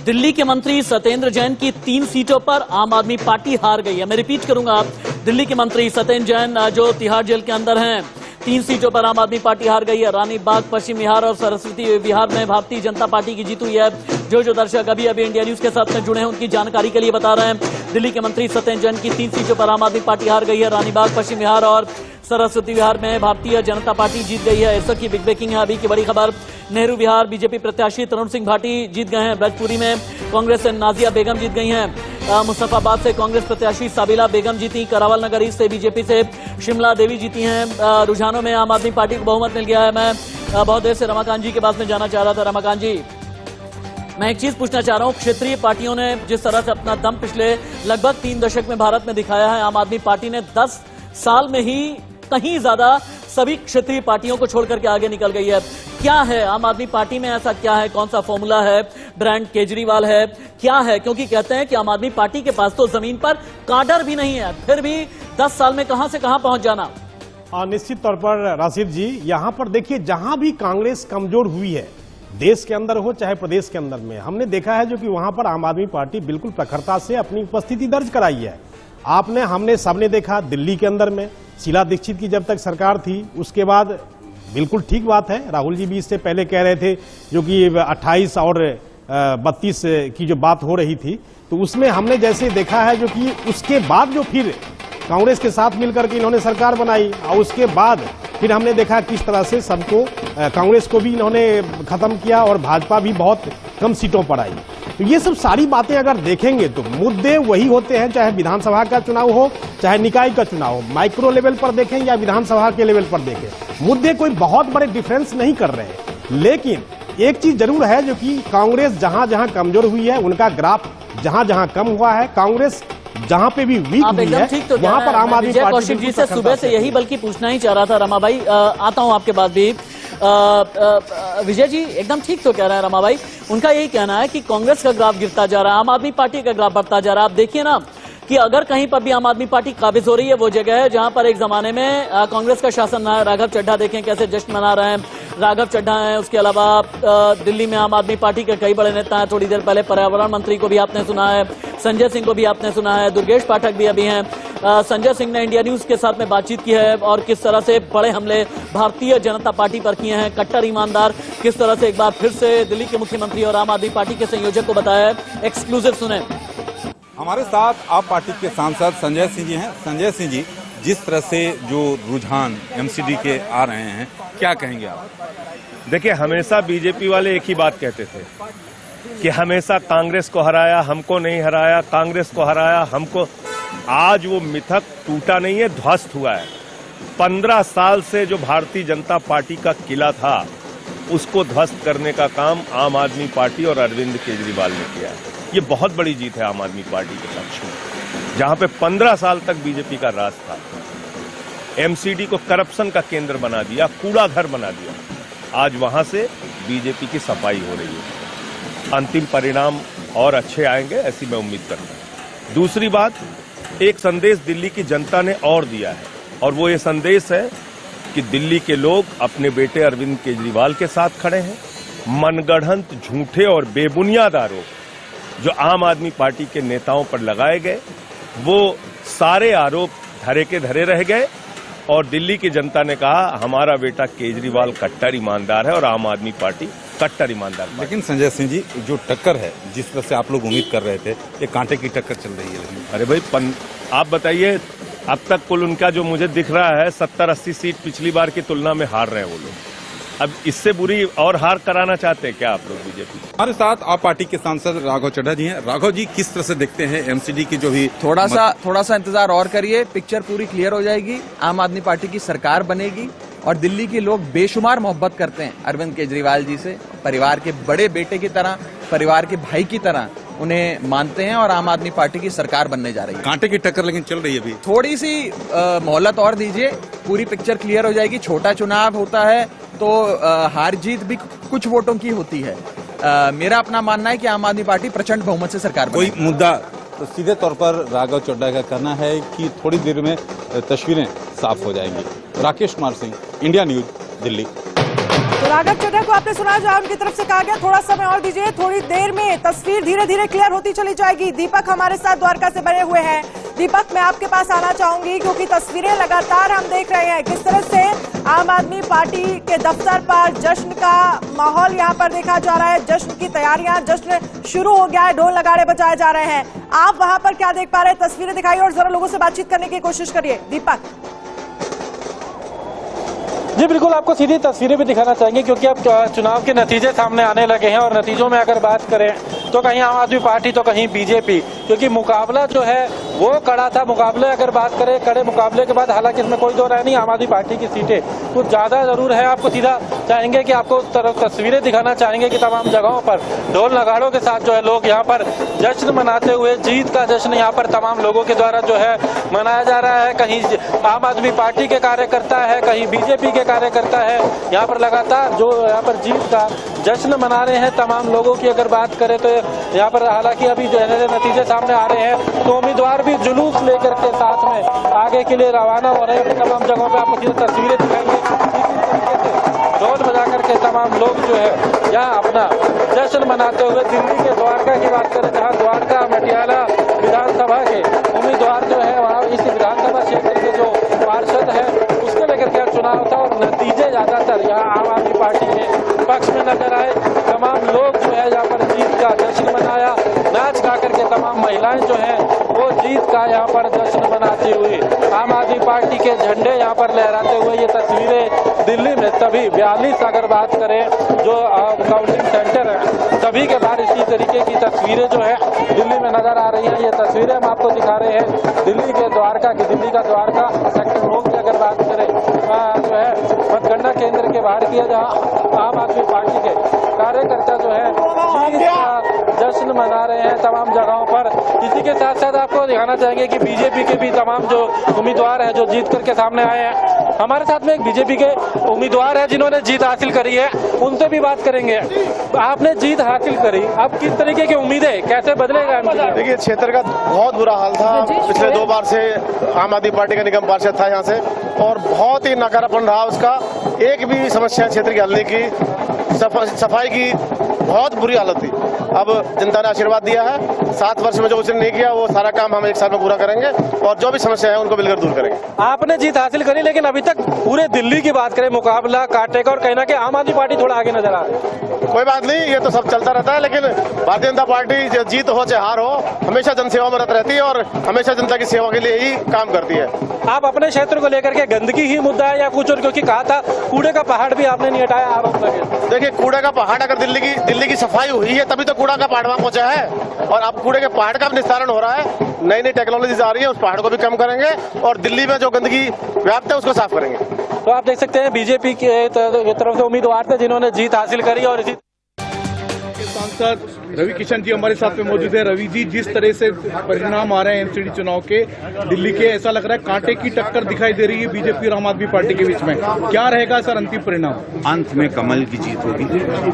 दिल्ली के मंत्री सत्येंद्र जैन की 3 सीटों पर आम आदमी पार्टी हार गई है। मैं रिपीट करूंगा, दिल्ली के मंत्री सत्येंद्र जैन जो तिहाड़ जेल के अंदर हैं, 3 सीटों पर आम आदमी पार्टी हार गई है। रानी बाग, पश्चिम बिहार और सरस्वती बिहार में भारतीय जनता पार्टी की जीत हुई है। जो दर्शक अभी इंडिया न्यूज के साथ में जुड़े हैं उनकी जानकारी के लिए बता रहे हैं, दिल्ली के मंत्री सत्येंद्र जैन की 3 सीटों पर आम आदमी पार्टी हार गई है। रानी बाग, पश्चिम बिहार और सरस्वती बिहार में भारतीय जनता पार्टी जीत गई है। ऐसा की बिग ब्रेकिंग है अभी की बड़ी खबर। नेहरू बिहार बीजेपी प्रत्याशी तरुण सिंह भाटी जीत गए हैं। ब्रजपुरी में कांग्रेस से नाजिया बेगम जीत गई हैं। मुस्तफाबाद से कांग्रेस प्रत्याशी साबिला बेगम जीती। करावल नगर ईस्ट से बीजेपी से शिमला देवी जीती हैं। रुझानों में आम आदमी पार्टी को बहुमत मिल गया है। मैं बहुत देर से रमाकांत जी के पास में जाना चाह रहा था। रमाकांत जी, मैं एक चीज पूछना चाह रहा हूं, क्षेत्रीय पार्टियों ने जिस तरह से अपना दम पिछले लगभग 3 दशक में भारत में दिखाया है, आम आदमी पार्टी ने 10 साल में ही कहीं ज्यादा सभी क्षेत्रीय पार्टियों को छोड़ करके आगे निकल गई है। क्या है आम आदमी पार्टी में, ऐसा क्या है, कौन सा फॉर्मूला है, ब्रांड केजरीवाल है, क्या है? क्योंकि कहते हैं कि आम आदमी पार्टी के पास तो जमीन पर काडर भी नहीं है, फिर भी 10 साल में कहां से कहां पहुंच जाना। निश्चित तौर पर राशिद जी, यहां पर देखिए, जहां भी कांग्रेस कमजोर हुई है, देश के अंदर हो चाहे प्रदेश के अंदर में, हमने देखा है जो कि वहां पर आम आदमी पार्टी बिल्कुल प्रखरता से अपनी उपस्थिति दर्ज कराई है। हमने सबने देखा दिल्ली के अंदर में शीला दीक्षित की जब तक सरकार थी, उसके बाद बिल्कुल ठीक बात है, राहुल जी भी इससे पहले कह रहे थे जो कि 28 और 32 की जो बात हो रही थी, तो उसमें हमने जैसे देखा है जो कि उसके बाद जो फिर कांग्रेस के साथ मिलकर के इन्होंने सरकार बनाई और उसके बाद फिर हमने देखा किस तरह से सबको, कांग्रेस को भी इन्होंने खत्म किया और भाजपा भी बहुत कम सीटों पर आई। तो ये सब सारी बातें अगर देखेंगे तो मुद्दे वही होते हैं, चाहे विधानसभा का चुनाव हो चाहे निकाय का चुनाव हो, माइक्रो लेवल पर देखें या विधानसभा के लेवल पर देखें, मुद्दे कोई बहुत बड़े डिफरेंस नहीं कर रहे हैं। लेकिन एक चीज जरूर है जो कि कांग्रेस जहां जहां कमजोर हुई है उनका ग्राफ जहां जहां कम हुआ है, कांग्रेस जहां पे भी वीक हुई है वहां पर आम आदमी पार्टी कौशिक जी से सुबह से यही बल्कि पूछना ही चाह रहा था। रमा भाई, आता हूं आपके पास भी। विजय जी एकदम ठीक तो कह रहे हैं रमा भाई, उनका यही कहना है कि कांग्रेस का ग्राफ गिरता जा रहा है, आम आदमी पार्टी का ग्राफ बढ़ता जा रहा है। आप देखिए ना कि अगर कहीं पर भी आम आदमी पार्टी काबिज हो रही है, वो जगह है जहां पर एक जमाने में कांग्रेस का शासन रहा है। राघव चड्ढा देखें कैसे जश्न मना रहे हैं, राघव चड्ढा हैं। उसके अलावा दिल्ली में आम आदमी पार्टी के कई बड़े नेता हैं। थोड़ी देर पहले पर्यावरण मंत्री को भी आपने सुना है, संजय सिंह को भी आपने सुना है, दुर्गेश पाठक भी अभी हैं। संजय सिंह ने इंडिया न्यूज के साथ में बातचीत की है और किस तरह से बड़े हमले भारतीय जनता पार्टी पर किए हैं, कट्टर ईमानदार किस तरह से एक बार फिर से दिल्ली के मुख्यमंत्री और आम आदमी पार्टी के संयोजक को बताया है। एक्सक्लूसिव सुने। हमारे साथ आप पार्टी के सांसद संजय सिंह जी हैं। संजय सिंह जी, जिस तरह से जो रुझान एमसीडी के आ रहे हैं, क्या कहेंगे आप? देखिए, हमेशा बीजेपी वाले एक ही बात कहते थे कि हमेशा कांग्रेस को हराया, हमको नहीं हराया, कांग्रेस को हराया, हमको। आज वो मिथक टूटा नहीं है, ध्वस्त हुआ है। 15 साल से जो भारतीय जनता पार्टी का किला था उसको ध्वस्त करने का काम आम आदमी पार्टी और अरविंद केजरीवाल ने किया है। ये बहुत बड़ी जीत है आम आदमी पार्टी के पक्ष में। जहां पे 15 साल तक बीजेपी का राज था, एमसीडी को करप्शन का केंद्र बना दिया, कूड़ा घर बना दिया, आज वहां से बीजेपी की सफाई हो रही है। अंतिम परिणाम और अच्छे आएंगे ऐसी मैं उम्मीद करता हूं। दूसरी बात, एक संदेश दिल्ली की जनता ने और दिया है और वो ये संदेश है कि दिल्ली के लोग अपने बेटे अरविंद केजरीवाल के साथ खड़े हैं। मनगढ़ंत झूठे और बेबुनियाद आरोप जो आम आदमी पार्टी के नेताओं पर लगाए गए, वो सारे आरोप धरे के धरे रह गए और दिल्ली की जनता ने कहा हमारा बेटा केजरीवाल कट्टर ईमानदार है और आम आदमी पार्टी कट्टर ईमानदार। लेकिन संजय सिंह जी, जो टक्कर है जिस तरह से आप लोग उम्मीद कर रहे थे, ये कांटे की टक्कर चल रही है। लेकिन अरे भाई, आप बताइए, अब तक कुल उनका जो मुझे दिख रहा है 70-80 सीट पिछली बार की तुलना में हार रहे हैं वो लोग। अब इससे बुरी और हार कराना चाहते हैं क्या आप लोग बीजेपी? हमारे साथ आप पार्टी के सांसद राघव चड्ढा जी हैं। राघव जी, किस तरह से देखते हैं एमसीडी की जो भी थोड़ा सा इंतजार और करिए, पिक्चर पूरी क्लियर हो जाएगी। आम आदमी पार्टी की सरकार बनेगी और दिल्ली के लोग बेशुमार मोहब्बत करते हैं अरविंद केजरीवाल जी से। परिवार के बड़े बेटे की तरह, परिवार के भाई की तरह उन्हें मानते हैं और आम आदमी पार्टी की सरकार बनने जा रही है। कांटे की टक्कर लेकिन चल रही है अभी। थोड़ी सी मोहलत और दीजिए, पूरी पिक्चर क्लियर हो जाएगी। छोटा चुनाव होता है तो हार जीत भी कुछ वोटों की होती है। मेरा अपना मानना है कि आम आदमी पार्टी प्रचंड बहुमत से सरकार कोई मुद्दा तो सीधे तौर पर राघव चड्ढा का कहना है कि थोड़ी देर में तस्वीरें साफ हो जाएंगी। Rakesh Kumar Singh, India news, Delhi. तो राघव चड्ढा को आपने सुना, जहां उनकी तरफ से कहा गया थोड़ा समय और दीजिए, थोड़ी देर में तस्वीर धीरे धीरे क्लियर होती चली जाएगी। दीपक हमारे साथ द्वारका से बने हुए हैं। दीपक, मैं आपके पास आना चाहूंगी क्योंकि तस्वीरें लगातार हम देख रहे हैं किस तरह से आम आदमी पार्टी के दफ्तर पर जश्न का माहौल यहां पर देखा जा रहा है। जश्न की तैयारियां, जश्न शुरू हो गया है, ढोल नगाड़े बजाए जा रहे हैं। आप वहां पर क्या देख पा रहे हैं? तस्वीरें दिखाइए और जरा लोगों से बातचीत करने की कोशिश करिए। दीपक जी बिल्कुल, आपको सीधी तस्वीरें भी दिखाना चाहेंगे क्योंकि अब चुनाव के नतीजे सामने आने लगे हैं और नतीजों में अगर बात करें तो कहीं आम आदमी पार्टी तो कहीं बीजेपी, क्योंकि मुकाबला जो है वो कड़ा था। मुकाबले अगर बात करें, कड़े मुकाबले के बाद हालांकि इसमें कोई दो राय नहीं, आम आदमी पार्टी की सीटें कुछ ज्यादा जरूर है। आपको सीधा चाहेंगे कि आपको तस्वीरें दिखाना चाहेंगे कि तमाम जगहों पर ढोल नगाड़ों के साथ जो है लोग यहाँ पर जश्न मनाते हुए, जीत का जश्न यहाँ पर तमाम लोगों के द्वारा जो है मनाया जा रहा है। कहीं आम आदमी पार्टी के कार्यकर्ता है, कहीं बीजेपी के कार्यकर्ता है, यहाँ पर लगातार जो यहाँ पर जीत का जश्न मना रहे हैं तमाम लोगों की। अगर बात करें तो यहाँ पर हालांकि अभी जो है नतीजे सामने आ रहे हैं तो उम्मीदवार भी जुलूस लेकर के साथ में आगे के लिए रवाना हो रहे हैं। तमाम जगहों पे आपको सीधी तस्वीरें दिखाएंगे। ढोल बजा करके तमाम लोग जो है यहाँ अपना जश्न मनाते हुए, दिल्ली के द्वारका की बात करें जहाँ द्वारका मटियाला विधानसभा के उम्मीदवार जो है वहाँ इस विधानसभा क्षेत्र के जो पार्षद है उसको लेकर के चुनाव था और नतीजे ज्यादातर यहाँ आम आदमी पार्टी के पक्ष में नजर आए। तमाम लोग जो है यहाँ पर जीत का जश्न मनाया, नाच गा करके तमाम महिलाएं जो है वो जीत का यहाँ पर जश्न मनाती हुई आम आदमी पार्टी के झंडे यहाँ पर लहराते हुए ये तस्वीरें दिल्ली में सभी 42 अगर बात करें जो काउंटिंग सेंटर है सभी के बाहर इसी तरीके की तस्वीरें जो है दिल्ली में नजर आ रही है। ये तस्वीरें हम आपको दिखा रहे हैं दिल्ली के द्वारका की, दिल्ली का द्वारका सेक्टर 9 की अगर बात करें जो है मतगणना केंद्र के बाहर किया जहाँ आम आदमी पार्टी के कार्यकर्ता जो है जीत का जश्न मना रहे हैं तमाम जगहों पर। इसी के साथ साथ आपको दिखाना चाहेंगे कि बीजेपी के भी तमाम जो उम्मीदवार हैं जो जीत करके सामने आए हैं। हमारे साथ में एक बीजेपी के उम्मीदवार है जिन्होंने जीत हासिल करी है, उनसे भी बात करेंगे। आपने जीत हासिल करी, अब किस तरीके की उम्मीदें, कैसे बदलेगा? देखिए, क्षेत्र का बहुत बुरा हाल था। पिछले 2 बार से आम आदमी पार्टी का निगम पार्षद था यहाँ से और बहुत ही नकारापन रहा उसका। एक भी समस्या क्षेत्र की हल नहीं की, सफाई की बहुत बुरी हालत थी। अब जनता ने आशीर्वाद दिया है, 7 वर्ष में जो उसने नहीं किया वो सारा काम हम 1 साल में पूरा करेंगे और जो भी समस्या है उनको मिलकर दूर करेंगे। आपने जीत हासिल करी, लेकिन अभी तक पूरे दिल्ली की बात करें मुकाबला कांटे का और कहीं ना कहीं आम आदमी पार्टी थोड़ा आगे नजर आ रही है। कोई बात नहीं, ये तो सब चलता रहता है, लेकिन भारतीय जनता पार्टी जीत हो चाहे हार हो, हमेशा जनसेवा में रहती है और हमेशा जनता की सेवा के लिए ही काम करती है। आप अपने क्षेत्र को लेकर के गंदगी ही मुद्दा है या कुछ और? क्योंकि कहा था कूड़े का पहाड़ भी आपने नहीं हटाया, आरोप लगे। देखिए, कूड़े का पहाड़ अगर दिल्ली की सफाई हुई है तभी तो कूड़ा का पहाड़ वहां पहुंचा है, और अब कूड़े के पहाड़ का निस्तारण हो रहा है। नई नई टेक्नोलॉजी आ रही है, उस पहाड़ को भी कम करेंगे और दिल्ली में जो गंदगी व्याप्त है उसको साफ करेंगे। तो आप देख सकते हैं बीजेपी के तरफ से उम्मीदवार थे जिन्होंने जीत हासिल करी और इसी सांसद रवि किशन जी हमारे साथ में मौजूद है। रवि जी, जिस तरह से परिणाम आ रहे हैं एमसीडी चुनाव के दिल्ली के, ऐसा लग रहा है कांटे की टक्कर दिखाई दे रही है बीजेपी और आम आदमी पार्टी के बीच में, क्या रहेगा सर अंतिम परिणाम? अंत में कमल की जीत होगी,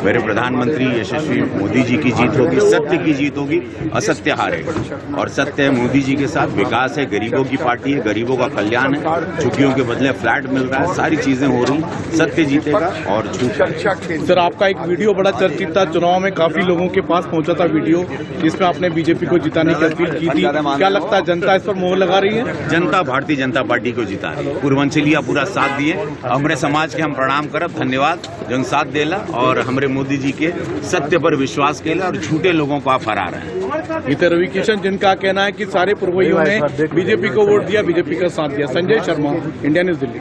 मेरे प्रधानमंत्री यशस्वी मोदी जी की जीत होगी, सत्य की जीत होगी, असत्य हारेगा। और सत्य है मोदी जी के साथ, विकास है, गरीबों की पार्टी है, गरीबों का कल्याण है, झुग्गियों के बदले फ्लैट मिल रहा है, सारी चीजें हो रही, सत्य जीतेगा और झूठ। सर, आपका एक वीडियो बड़ा चर्चित था चुनाव में, काफी लोगों के पास पहुंचा था वीडियो, जिसमें आपने बीजेपी को जिताने की अपील की थी। क्या लगता है जनता इस पर मोहर लगा रही है? जनता भारतीय जनता पार्टी को जिता रही है, पूर्वांचलिया पूरा साथ दिए, हमारे समाज के हम प्रणाम करब, धन्यवाद जन साथ देला और हमारे मोदी जी के सत्य पर विश्वास केला और झूठे लोगों को आप हरा रहे हैं। ये तो रवि किशन जिनका कहना है कि सारे पुरवैयों ने बीजेपी को वोट दिया, बीजेपी का साथ दिया। Sanjay Sharma, India news Delhi.